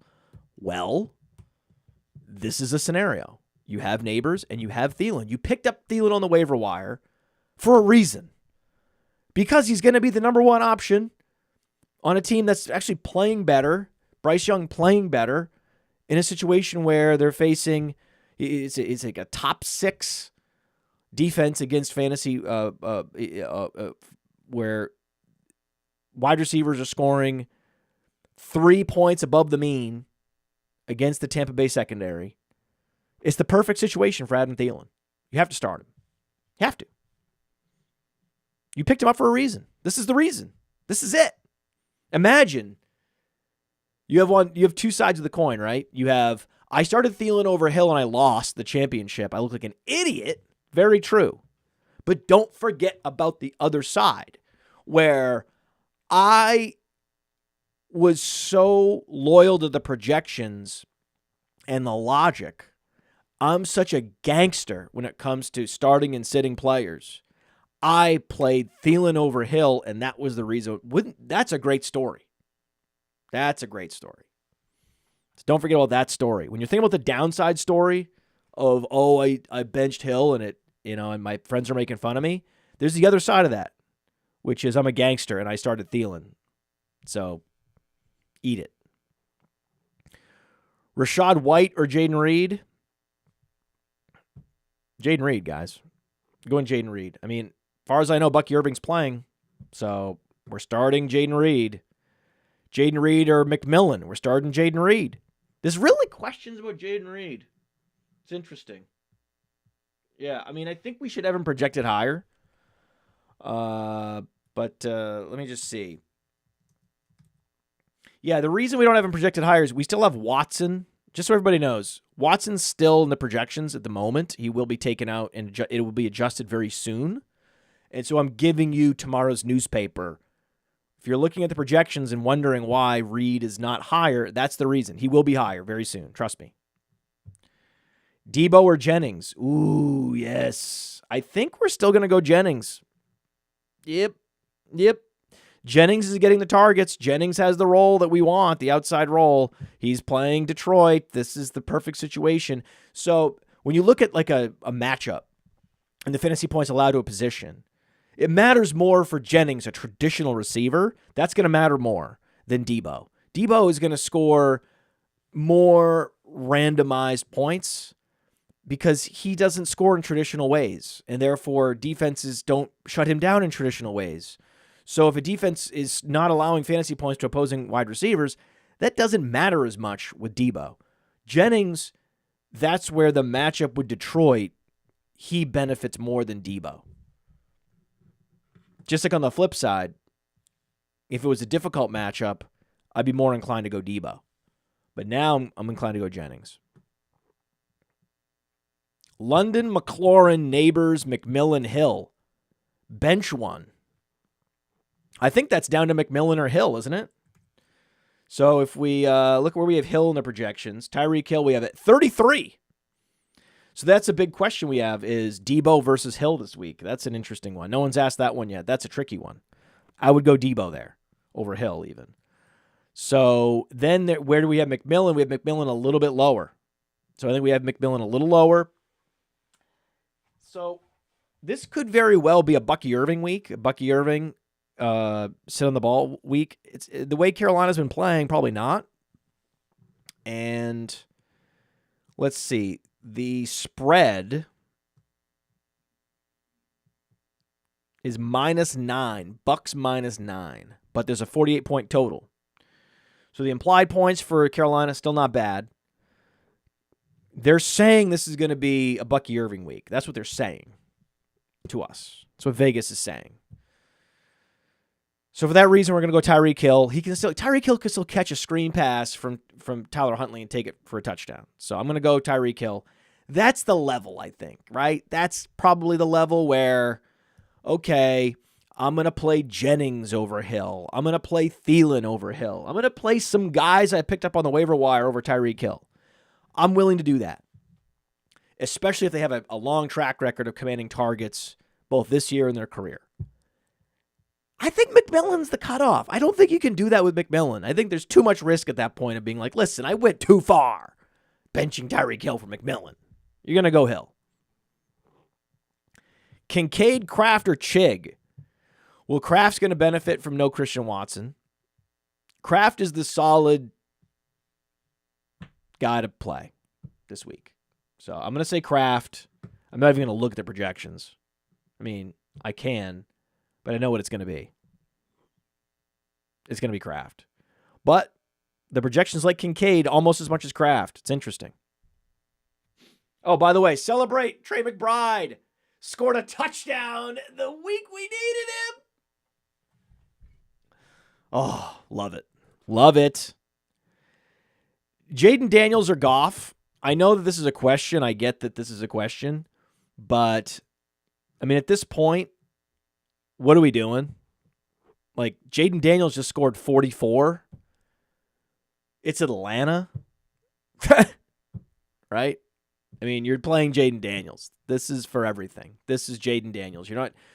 Well, this is a scenario. You have Neighbors and you have Thielen. You picked up Thielen on the waiver wire for a reason. Because he's going to be the number 1 option on a team that's actually playing better, Bryce Young playing better, in a situation where they're facing, it's like a top 6 defense against fantasy, where wide receivers are scoring 3 points above the mean against the Tampa Bay secondary. It's the perfect situation for Adam Thielen. You have to start him. You have to. You picked him up for a reason. This is the reason. This is it. Imagine you have 2 sides of the coin, right? You have, I started Thielen over Hill and I lost the championship. I look like an idiot. Very true. But don't forget about the other side, where I was so loyal to the projections and the logic. I'm such a gangster when it comes to starting and sitting players. I played Thielen over Hill, and that was the reason. That's a great story. That's a great story. So don't forget about that story. When you're thinking about the downside story of, I benched Hill and and my friends are making fun of me, there's the other side of that, which is I'm a gangster and I started Thielen. So eat it. Rashad White or Jaden Reed? Jaden Reed, guys. Going Jaden Reed. I mean, as far as I know, Bucky Irving's playing, so we're starting Jaden Reed. Jaden Reed or McMillan. We're starting Jaden Reed. There's really questions about Jaden Reed. It's interesting. Yeah, I mean, I think we should have him projected higher. But let me just see. Yeah, the reason we don't have him projected higher is we still have Watson. Just so everybody knows, Watson's still in the projections at the moment. He will be taken out, and it will be adjusted very soon. And so I'm giving you tomorrow's newspaper. If you're looking at the projections and wondering why Reed is not higher, that's the reason. He will be higher very soon. Trust me. Debo or Jennings? Ooh, yes. I think we're still going to go Jennings. Yep. Jennings is getting the targets. Jennings has the role that we want, the outside role. He's playing Detroit. This is the perfect situation. So when you look at like a matchup and the fantasy points allowed to a position, it matters more for Jennings, a traditional receiver. That's going to matter more than Debo. Debo is going to score more randomized points because he doesn't score in traditional ways, and therefore defenses don't shut him down in traditional ways. So if a defense is not allowing fantasy points to opposing wide receivers, that doesn't matter as much with Debo. Jennings that's where the matchup with Detroit, he benefits more than Debo. Just like on the flip side, if it was a difficult matchup, I'd be more inclined to go Debo. But now I'm inclined to go Jennings. London, McLaurin, Neighbors, McMillan, Hill. Bench one. I think that's down to McMillan or Hill, isn't it? So if we look where we have Hill in the projections, Tyreek Hill, we have at 33. So that's a big question we have is Debo versus Hill this week. That's an interesting one. No one's asked that one yet. That's a tricky one. I would go Debo there over Hill even. So then where do we have McMillan? We have McMillan a little bit lower. So I think we have McMillan a little lower. So this could very well be a Bucky Irving week. Bucky Irving sit on the ball week. It's the way Carolina's been playing, probably not. And let's see. The spread is -9. Bucks -9. But there's a 48-point total. So the implied points for Carolina still not bad. They're saying this is going to be a Bucky Irving week. That's what they're saying to us. That's what Vegas is saying. So for that reason, we're going to go Tyreek Hill. Tyreek Hill can still catch a screen pass from Tyler Huntley and take it for a touchdown. So I'm going to go Tyreek Hill. That's the level, I think, right? That's probably the level where, okay, I'm going to play Jennings over Hill. I'm going to play Thielen over Hill. I'm going to play some guys I picked up on the waiver wire over Tyreek Hill. I'm willing to do that, especially if they have a long track record of commanding targets both this year and their career. I think McMillan's the cutoff. I don't think you can do that with McMillan. I think there's too much risk at that point of being like, listen, I went too far benching Tyreek Hill for McMillan. You're going to go Hill. Kincaid, Kraft, or Chig? Well, Kraft's going to benefit from no Christian Watson. Kraft is the solid guy to play this week. So I'm going to say Kraft. I'm not even going to look at the projections. I mean, I can, but I know what it's going to be. It's going to be Kraft. But the projections like Kincaid almost as much as Kraft. It's interesting. Oh, by the way, celebrate. Trey McBride scored a touchdown the week we needed him. Oh, love it. Love it. Jaden Daniels or Goff? I know that this is a question. I get that this is a question. But, I mean, at this point, what are we doing? Like, Jaden Daniels just scored 44. It's Atlanta. Right? I mean, you're playing Jaden Daniels. This is for everything. This is Jaden Daniels.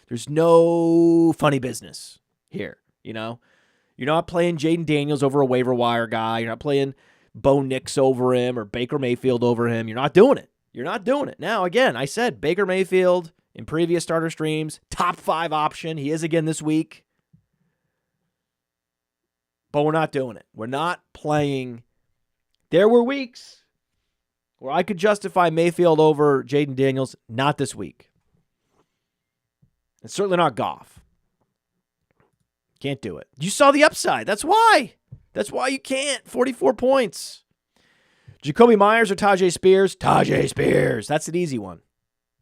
There's no funny business here, you know? You're not playing Jaden Daniels over a waiver wire guy. You're not playing Bo Nix over him or Baker Mayfield over him. You're not doing it. You're not doing it. Now, again, I said Baker Mayfield in previous starter streams, top 5 option. He is again this week. But we're not doing it. We're not playing. There were weeks where I could justify Mayfield over Jaden Daniels. Not this week. And certainly not Goff. Can't do it. You saw the upside. That's why. That's why you can't. 44 points. Jacoby Myers or Tajay Spears? Tajay Spears. That's an easy one.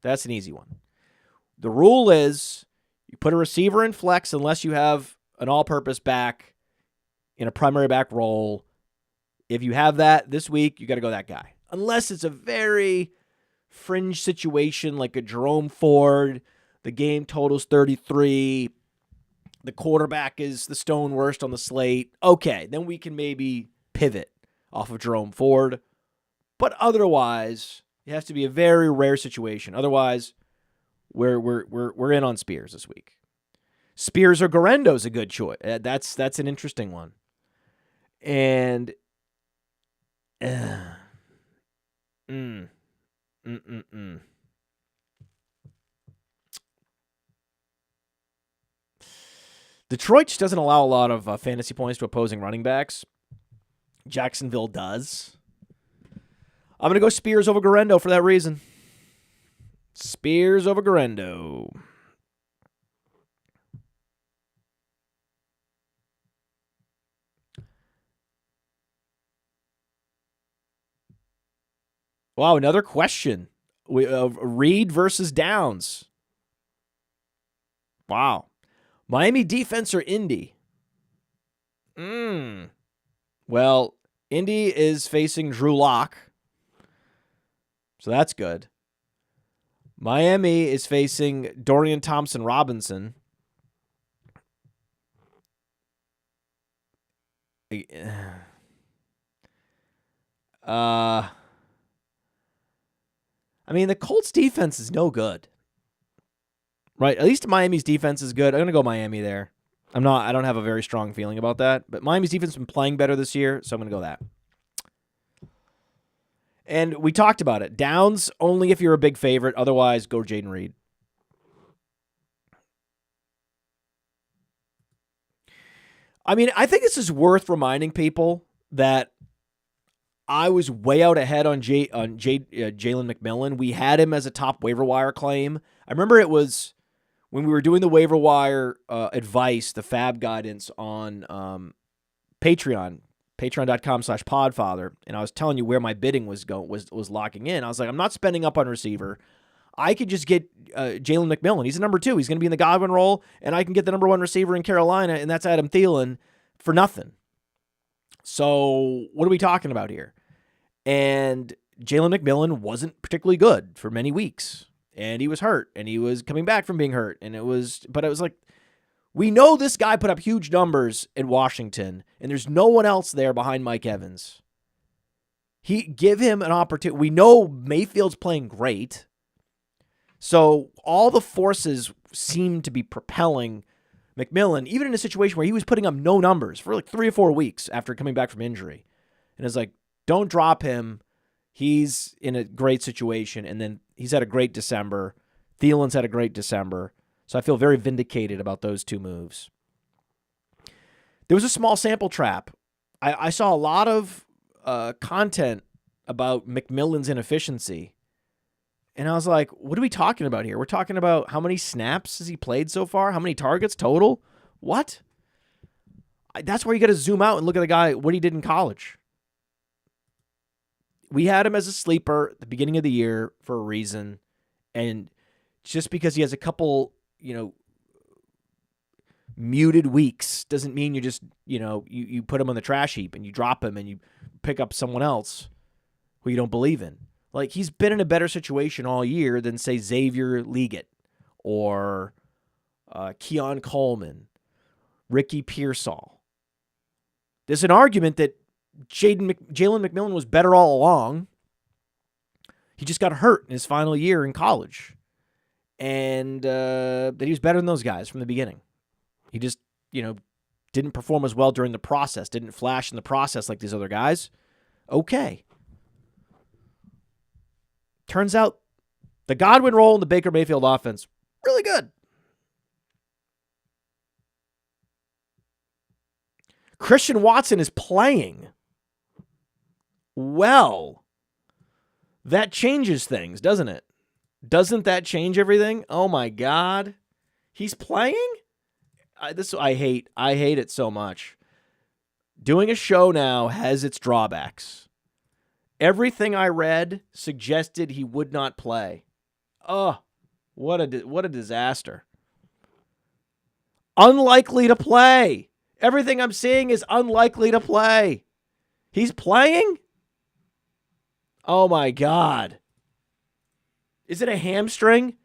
That's an easy one. The rule is you put a receiver in flex unless you have an all-purpose back in a primary back role. If you have that this week, you got to go that guy. Unless it's a very fringe situation like a Jerome Ford, the game totals 33, the quarterback is the stone worst on the slate. Okay, then we can maybe pivot off of Jerome Ford. But otherwise, it has to be a very rare situation. Otherwise, we're in on Spears this week. Spears or Garendo is a good choice. That's an interesting one. And Detroit just doesn't allow a lot of fantasy points to opposing running backs. Jacksonville does. I'm going to go Spears over Garendo for that reason. Spears over Garendo. Wow, another question. Reed versus Downs. Wow. Miami defense or Indy? Well, Indy is facing Drew Lock, so that's good. Miami is facing Dorian Thompson-Robinson. I mean, the Colts defense is no good. Right? At least Miami's defense is good. I'm going to go Miami there. I don't have a very strong feeling about that, but Miami's defense has been playing better this year, so I'm going to go that. And we talked about it. Downs only if you're a big favorite. Otherwise, go Jaden Reed. I mean, I think this is worth reminding people that I was way out ahead on Jalen McMillan. We had him as a top waiver wire claim. I remember it was when we were doing the waiver wire advice, the fab guidance on Patreon, patreon.com/podfather, and I was telling you where my bidding was locking in. I was like, I'm not spending up on receiver. I could just get Jalen McMillan. He's a number 2. He's going to be in the Godwin role, and I can get the number 1 receiver in Carolina, and that's Adam Thielen for nothing. So what are we talking about here? And Jalen McMillan wasn't particularly good for many weeks, and he was hurt, and he was coming back from being hurt, but it was like, we know this guy put up huge numbers in Washington, and there's no one else there behind Mike Evans. Give him an opportunity. We know Mayfield's playing great, so all the forces seem to be propelling McMillan, even in a situation where he was putting up no numbers for like 3 or 4 weeks after coming back from injury. And it's like, don't drop him. He's in a great situation, and then he's had a great December. Thielen's had a great December. So I feel very vindicated about those 2 moves. There was a small sample trap. I saw a lot of content about McMillan's inefficiency. And I was like, what are we talking about here? We're talking about how many snaps has he played so far? How many targets total? What? That's where you got to zoom out and look at the guy, what he did in college. We had him as a sleeper at the beginning of the year for a reason. And just because he has a couple, muted weeks doesn't mean you just, you put him on the trash heap and you drop him and you pick up someone else who you don't believe in. Like, he's been in a better situation all year than, say, Xavier Leggett or Keon Coleman, Ricky Pearsall. There's an argument that Jalen McMillan was better all along. He just got hurt in his final year in college. And that he was better than those guys from the beginning. He just, didn't perform as well during the process, didn't flash in the process like these other guys. Okay. Turns out the Godwin role in the Baker Mayfield offense, really good. Christian Watson is playing. Well, that changes things, doesn't it? Doesn't that change everything? Oh my God. He's playing? I hate it so much. Doing a show now has its drawbacks. Everything I read suggested he would not play. Oh, what a disaster. Unlikely to play. Everything I'm seeing is unlikely to play. He's playing? Oh my God. Is it a hamstring?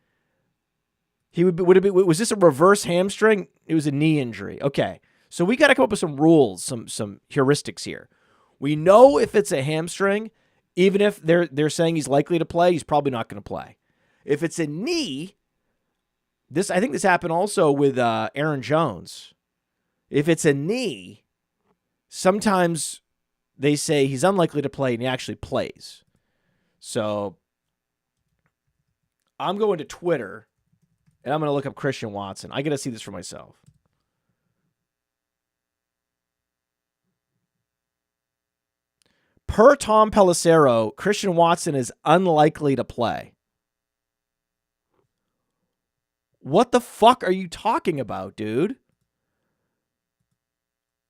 Was this a reverse hamstring? It was a knee injury. Okay. So we got to come up with some rules, some heuristics here. We know if it's a hamstring, even if they're saying he's likely to play, he's probably not going to play. If it's a knee, I think this happened also with Aaron Jones. If it's a knee, sometimes they say he's unlikely to play and he actually plays. So I'm going to Twitter and I'm going to look up Christian Watson. I got to see this for myself. Per Tom Pelissero, Christian Watson is unlikely to play. What the fuck are you talking about, dude?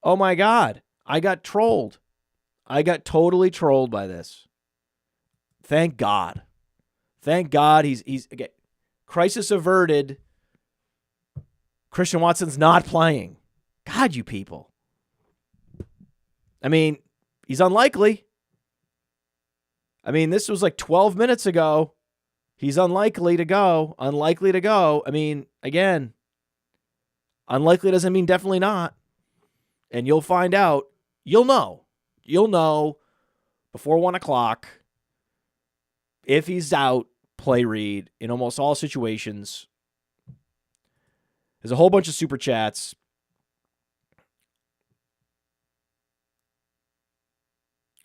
Oh my God. I got trolled. I got totally trolled by this. Thank God. Thank God he's okay. Crisis averted. Christian Watson's not playing. God, you people. I mean, he's unlikely. I mean, this was like 12 minutes ago. He's unlikely to go. Unlikely to go. I mean, again, unlikely doesn't mean definitely not. And you'll find out. You'll know. You'll know before 1 o'clock if he's out, play Reed in almost all situations. There's a whole bunch of super chats.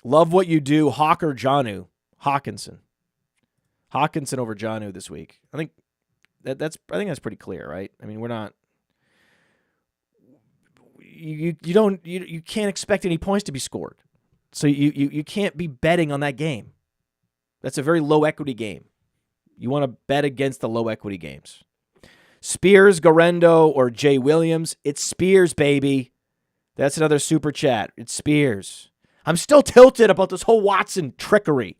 Love what you do, Hawker Janu. Hawkinson over Janu this week. I think that's pretty clear, right? I mean, we're not. You can't expect any points to be scored, so you can't be betting on that game. That's a very low equity game. You want to bet against the low equity games. Spears, Garendo, or Jay Williams. It's Spears, baby. That's another super chat. It's Spears. I'm still tilted about this whole Watson trickery.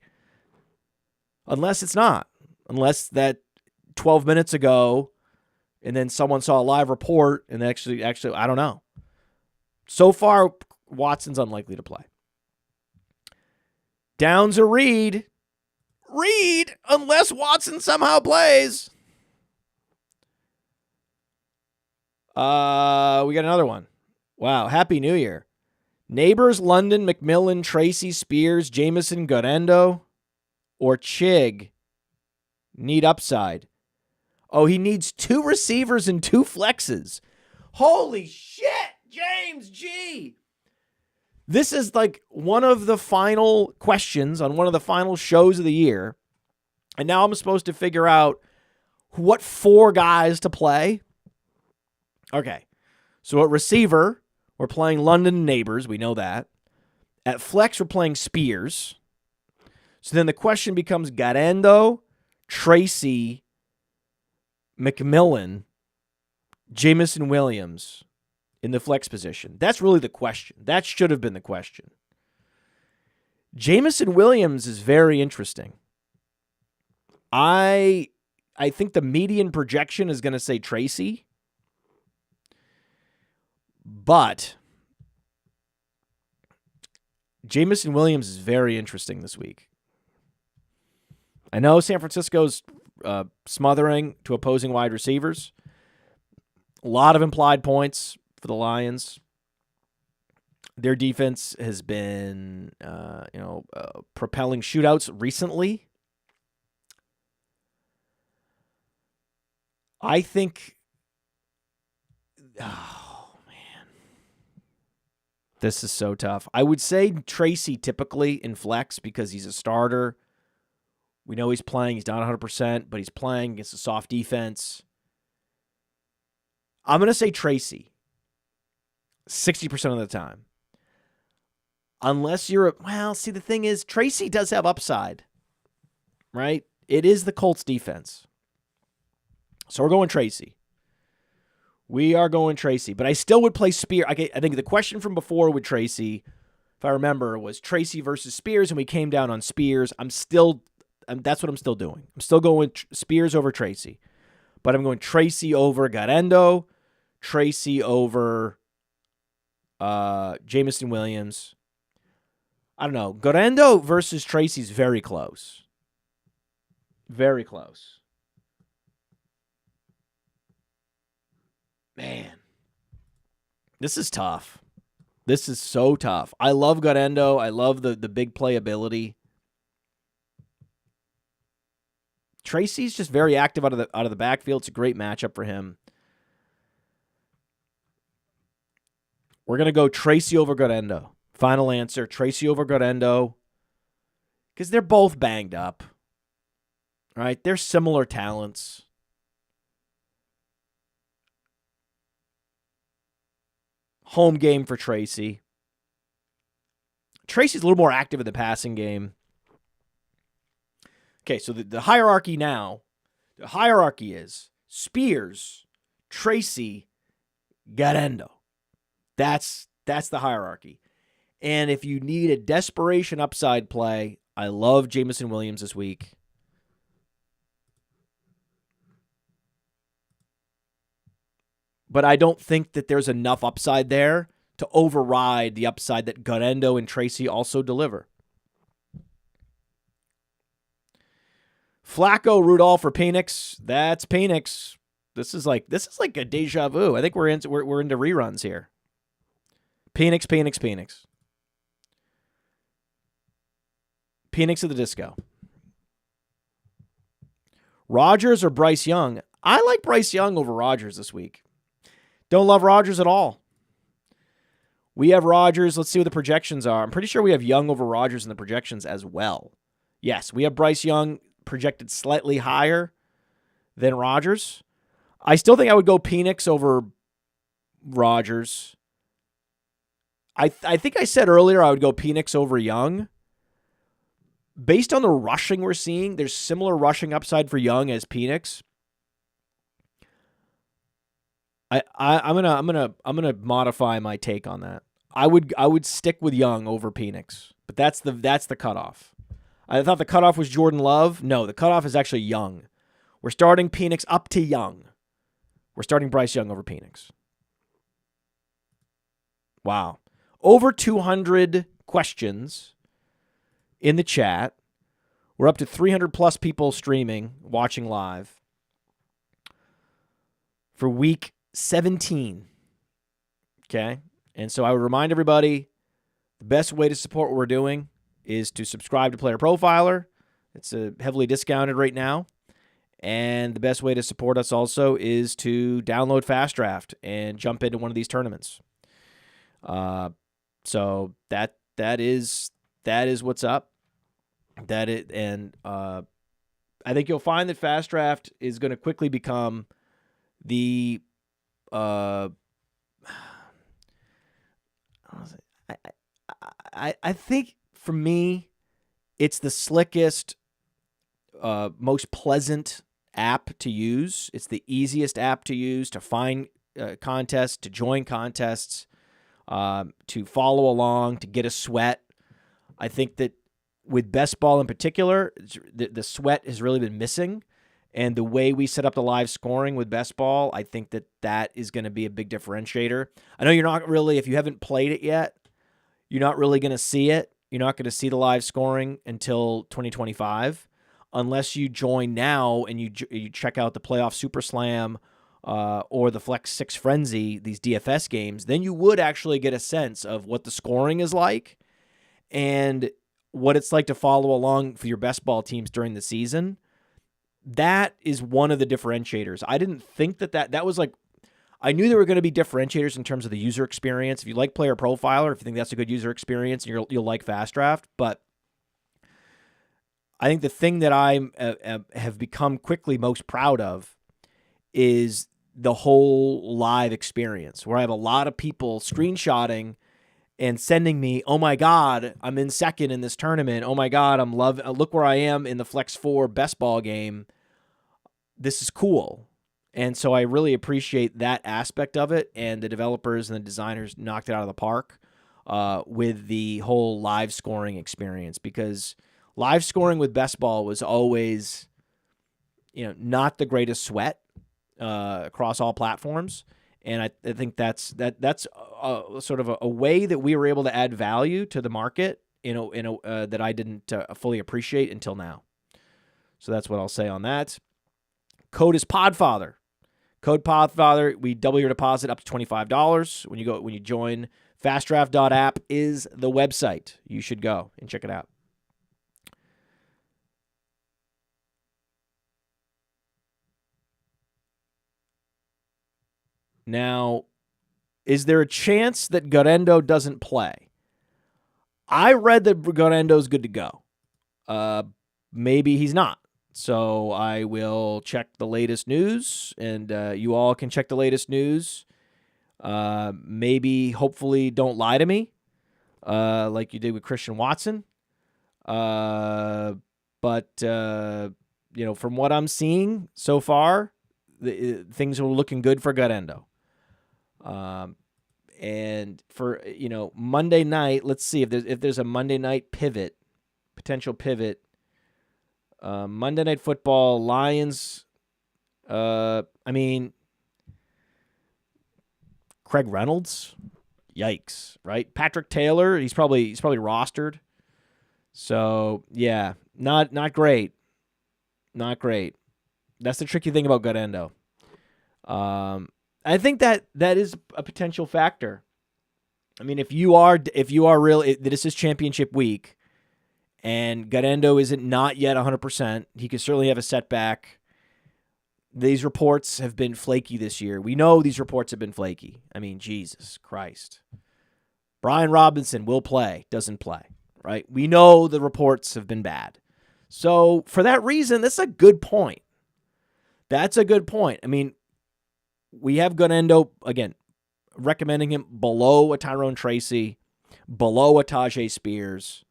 Unless it's not. Unless that 12 minutes ago, and then someone saw a live report, and actually, I don't know. So far, Watson's unlikely to play. Downs or Reed. Reed, unless Watson somehow plays. We got another one. Wow, Happy New Year. Neighbors, London, McMillan, Tracy, Spears, Jamison, Garendo, or Chig need upside. Oh, he needs 2 receivers and 2 flexes. Holy shit, James G. This is like one of the final questions on one of the final shows of the year. And now I'm supposed to figure out what 4 guys to play. Okay. So at receiver, we're playing London Neighbors. We know that. At flex, we're playing Spears. So then the question becomes Garendo, Tracy, McMillan, Jamison Williams in the flex position. That's really the question. That should have been the question. Jamison Williams is very interesting. I think the median projection is going to say Tracy. But Jamison Williams is very interesting this week. I know San Francisco's smothering to opposing wide receivers. A lot of implied points for the Lions. Their defense has been, propelling shootouts recently. I think, oh man, this is so tough. I would say Tracy typically in flex because he's a starter. We know he's playing. He's not 100%, but he's playing against a soft defense. I'm going to say Tracy 60% of the time. Unless you're the thing is, Tracy does have upside, right? It is the Colts defense. So we're going Tracy. We are going Tracy, but I still would play Spears. I think the question from before with Tracy, if I remember, was Tracy versus Spears, and we came down on Spears. That's what I'm still doing. I'm still going Spears over Tracy, but I'm going Tracy over Garendo, Tracy over Jamison Williams. I don't know. Garendo versus Tracy's very close. Very close. Man, this is tough. This is so tough. I love Garendo. I love the big playability. Tracy's just very active out of the backfield. It's a great matchup for him. We're going to go Tracy over Garendo. Final answer, Tracy over Garendo. Because they're both banged up. Right? They're similar talents. Home game for Tracy. Tracy's a little more active in the passing game. Okay, so the hierarchy now, the hierarchy is Spears, Tracy, Garendo. That's the hierarchy. And if you need a desperation upside play, I love Jameson Williams this week. But I don't think that there's enough upside there to override the upside that Guerrero and Tracy also deliver. Flacco, Rudolph for Penix. That's Penix. This is like a deja vu. I think we're into reruns here. Penix. Penix of the disco. Rodgers or Bryce Young? I like Bryce Young over Rodgers this week. Don't love Rodgers at all. We have Rodgers. Let's see what the projections are. I'm pretty sure we have Young over Rodgers in the projections as well. Yes, we have Bryce Young projected slightly higher than Rodgers. I still think I would go Penix over Rodgers. I think I said earlier I would go Penix over Young. Based on the rushing we're seeing, there's similar rushing upside for Young as Penix. I'm gonna modify my take on that. I would stick with Young over Penix, but that's the cutoff. I thought the cutoff was Jordan Love. No, the cutoff is actually Young. We're starting Penix up to Young. We're starting Bryce Young over Penix. Wow, over 200 questions in the chat. We're up to 300 plus people streaming, watching live for week 17. Okay. And so I would remind everybody the best way to support what we're doing is to subscribe to Player Profiler. It's heavily discounted right now. And the best way to support us also is to download Fast Draft and jump into one of these tournaments. So that is what's up. I think you'll find that Fast Draft is going to quickly become the I think for me, it's the slickest, most pleasant app to use. It's the easiest app to use to find contests, to join contests, to follow along, to get a sweat. I think that with best ball in particular, the sweat has really been missing. And the way we set up the live scoring with best ball, I think that is going to be a big differentiator. I know you're not really, if you haven't played it yet, you're not really going to see it. You're not going to see the live scoring until 2025, unless you join now and you check out the Playoff Super Slam or the Flex 6 Frenzy, these DFS games. Then you would actually get a sense of what the scoring is like and what it's like to follow along for your best ball teams during the season. That is one of the differentiators. I didn't think that was like, I knew there were going to be differentiators in terms of the user experience. If you like Player Profiler, if you think that's a good user experience, you'll like Fast Draft. But I think the thing that I have become quickly most proud of is the whole live experience, where I have a lot of people screenshotting and sending me, oh my God, I'm in second in this tournament. Oh my God, look where I am in the Flex 4 best ball game. This is cool. And so I really appreciate that aspect of it. And the developers and the designers knocked it out of the park with the whole live scoring experience, because live scoring with best ball was always, not the greatest sweat across all platforms. And I think that's sort of a way that we were able to add value to the market, that I didn't fully appreciate until now. So that's what I'll say on that. Code is Podfather. Code Podfather. We double your deposit up to $25 when you join. Fastdraft.app is the website. You should go and check it out. Now, is there a chance that Guerrero doesn't play? I read that Guerrero's good to go. Maybe he's not. So I will check the latest news, and you all can check the latest news. Maybe, hopefully, don't lie to me like you did with Christian Watson. But from what I'm seeing so far, things are looking good for Guerrero. And for Monday night, let's see if there's a Monday night pivot potential pivot. Monday Night Football, Lions. I mean, Craig Reynolds. Yikes, right? Patrick Taylor, he's probably rostered. So, yeah, not great. Not great. That's the tricky thing about Guarendo. I think that is a potential factor. I mean, if you are really, this is championship week, and Guarendo isn't not yet 100%, he could certainly have a setback. These reports have been flaky this year. We know these reports have been flaky. I mean, Jesus Christ. Brian Robinson will play, doesn't play, right? We know the reports have been bad. So for that reason, that's a good point. That's a good point. I mean, we have Guarendo, again, recommending him below a Tyrone Tracy, below a Tajay Spears.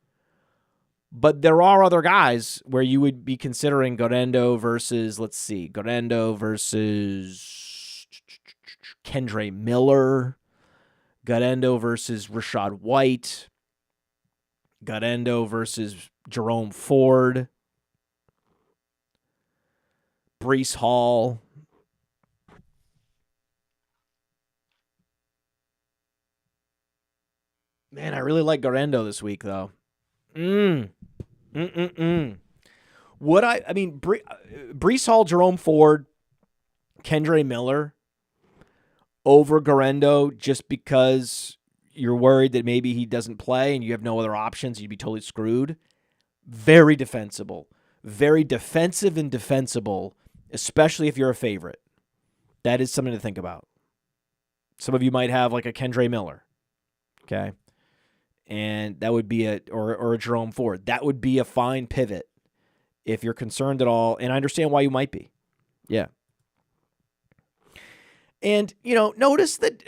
But there are other guys where you would be considering Guarendo versus, Guarendo versus Kendre Miller, Guarendo versus Rashad White, Guarendo versus Jerome Ford, Breece Hall. Man, I really like Guarendo this week, though. Would I mean, Breece Hall, Jerome Ford, Kendre Miller over Guarendo just because you're worried that maybe he doesn't play and you have no other options, you'd be totally screwed. Very defensible. Very defensive and defensible, especially if you're a favorite. That is something to think about. Some of you might have like a Kendre Miller. Okay. And that would be a Jerome Ford. That would be a fine pivot if you're concerned at all. And I understand why you might be. Yeah. And, notice that,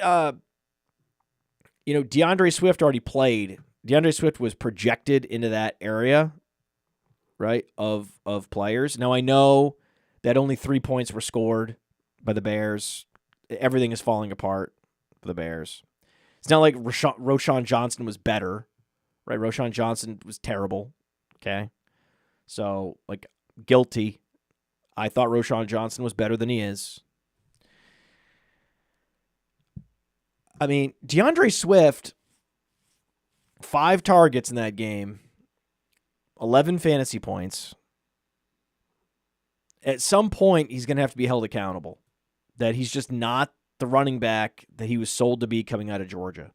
DeAndre Swift already played. DeAndre Swift was projected into that area, right, of players. Now, I know that only 3 points were scored by the Bears. Everything is falling apart for the Bears. It's not like Roschon Johnson was better, right? Roschon Johnson was terrible, okay? So, guilty. I thought Roschon Johnson was better than he is. I mean, DeAndre Swift, 5 targets in that game, 11 fantasy points. At some point, he's going to have to be held accountable that he's just not the running back that he was sold to be coming out of Georgia.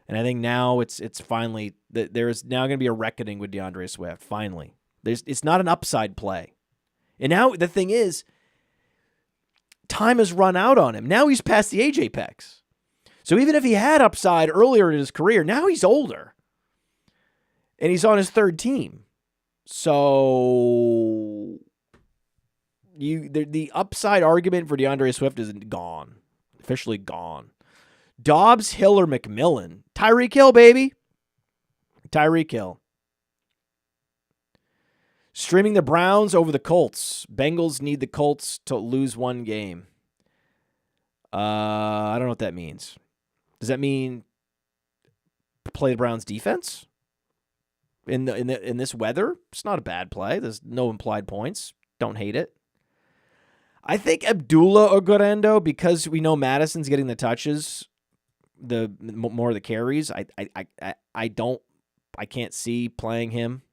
And I think now it's finally that there is now going to be a reckoning with DeAndre Swift. Finally, it's not an upside play. And now the thing is, time has run out on him. Now he's past the age apex. So even if he had upside earlier in his career, now he's older. And he's on his 3rd team. So the upside argument for DeAndre Swift is gone. Officially gone. Dobbs, Hill, or McMillan? Tyreek Hill, baby. Tyreek Hill. Streaming the Browns over the Colts. Bengals need the Colts to lose 1 game. I don't know what that means. Does that mean play the Browns defense in this weather? It's not a bad play. There's no implied points. Don't hate it. I think Abdullah or Guarendo, because we know Madison's getting the touches, the more of the carries. I can't see playing him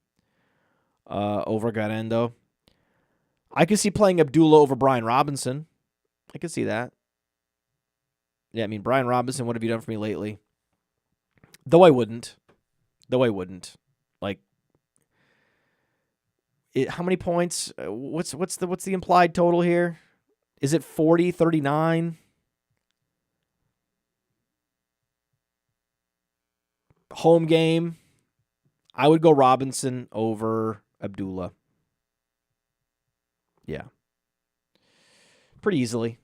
over Guarendo. I could see playing Abdullah over Brian Robinson. I could see that. Yeah, I mean, Brian Robinson, what have you done for me lately? Though I wouldn't. How many points? What's the implied total here? Is it 40, 39? Home game. I would go Robinson over Abdullah. Yeah. Pretty easily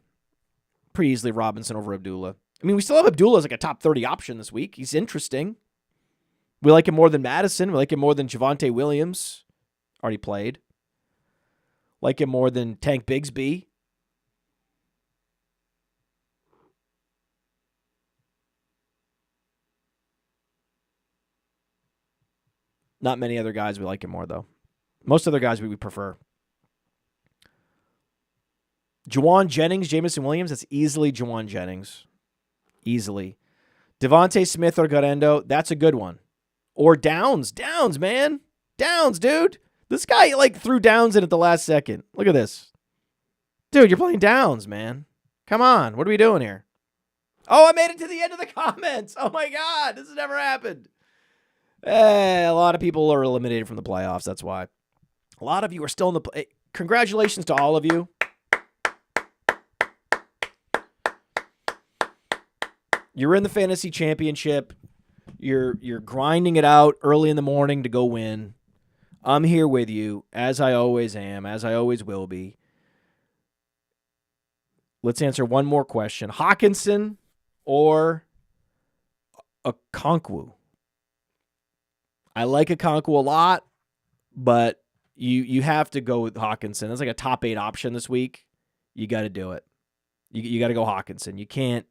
Robinson over Abdullah. I mean, we still have Abdullah as like a top 30 option this week. He's interesting. We like him more than Madison. We like him more than Javonte Williams. Already played. Like him more than Tank Bigsby. Not many other guys we like him more, though. Most other guys we prefer. Juwan Jennings, Jameson Williams. That's easily Juwan Jennings. Easily. Devontae Smith or Garendo. That's a good one. Or Downs. Downs, man. Downs, dude. This guy, threw Downs in at the last second. Look at this. Dude, you're playing Downs, man. Come on. What are we doing here? Oh, I made it to the end of the comments. Oh, my God. This has never happened. A lot of people are eliminated from the playoffs. That's why. A lot of you are still in the congratulations to all of you. You're in the fantasy championship. You're grinding it out early in the morning to go win. I'm here with you, as I always am, as I always will be. Let's answer one more question. Hawkinson or Okonkwo? I like Okonkwo a lot, but you have to go with Hawkinson. That's like a top 8 option this week. You got to do it. You got to go Hawkinson. You can't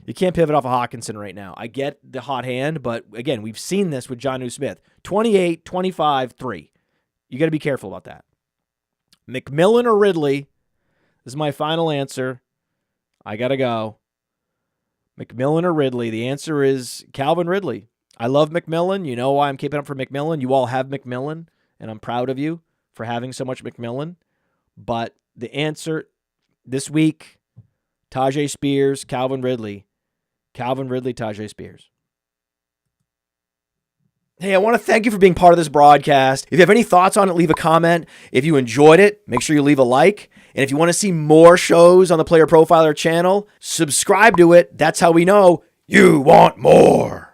pivot off of Hawkinson right now. I get the hot hand, but again, we've seen this with Jonnu Smith. 28, 25, 3. You got to be careful about that. McMillan or Ridley? This is my final answer. I got to go. McMillan or Ridley? The answer is Calvin Ridley. I love McMillan. You know why I'm keeping up for McMillan. You all have McMillan, and I'm proud of you for having so much McMillan. But the answer this week, Tajay Spears, Calvin Ridley. Calvin Ridley, Tajay Spears. Hey, I want to thank you for being part of this broadcast. If you have any thoughts on it, leave a comment. If you enjoyed it, make sure you leave a like. And if you want to see more shows on the Player Profiler channel, subscribe to it. That's how we know you want more.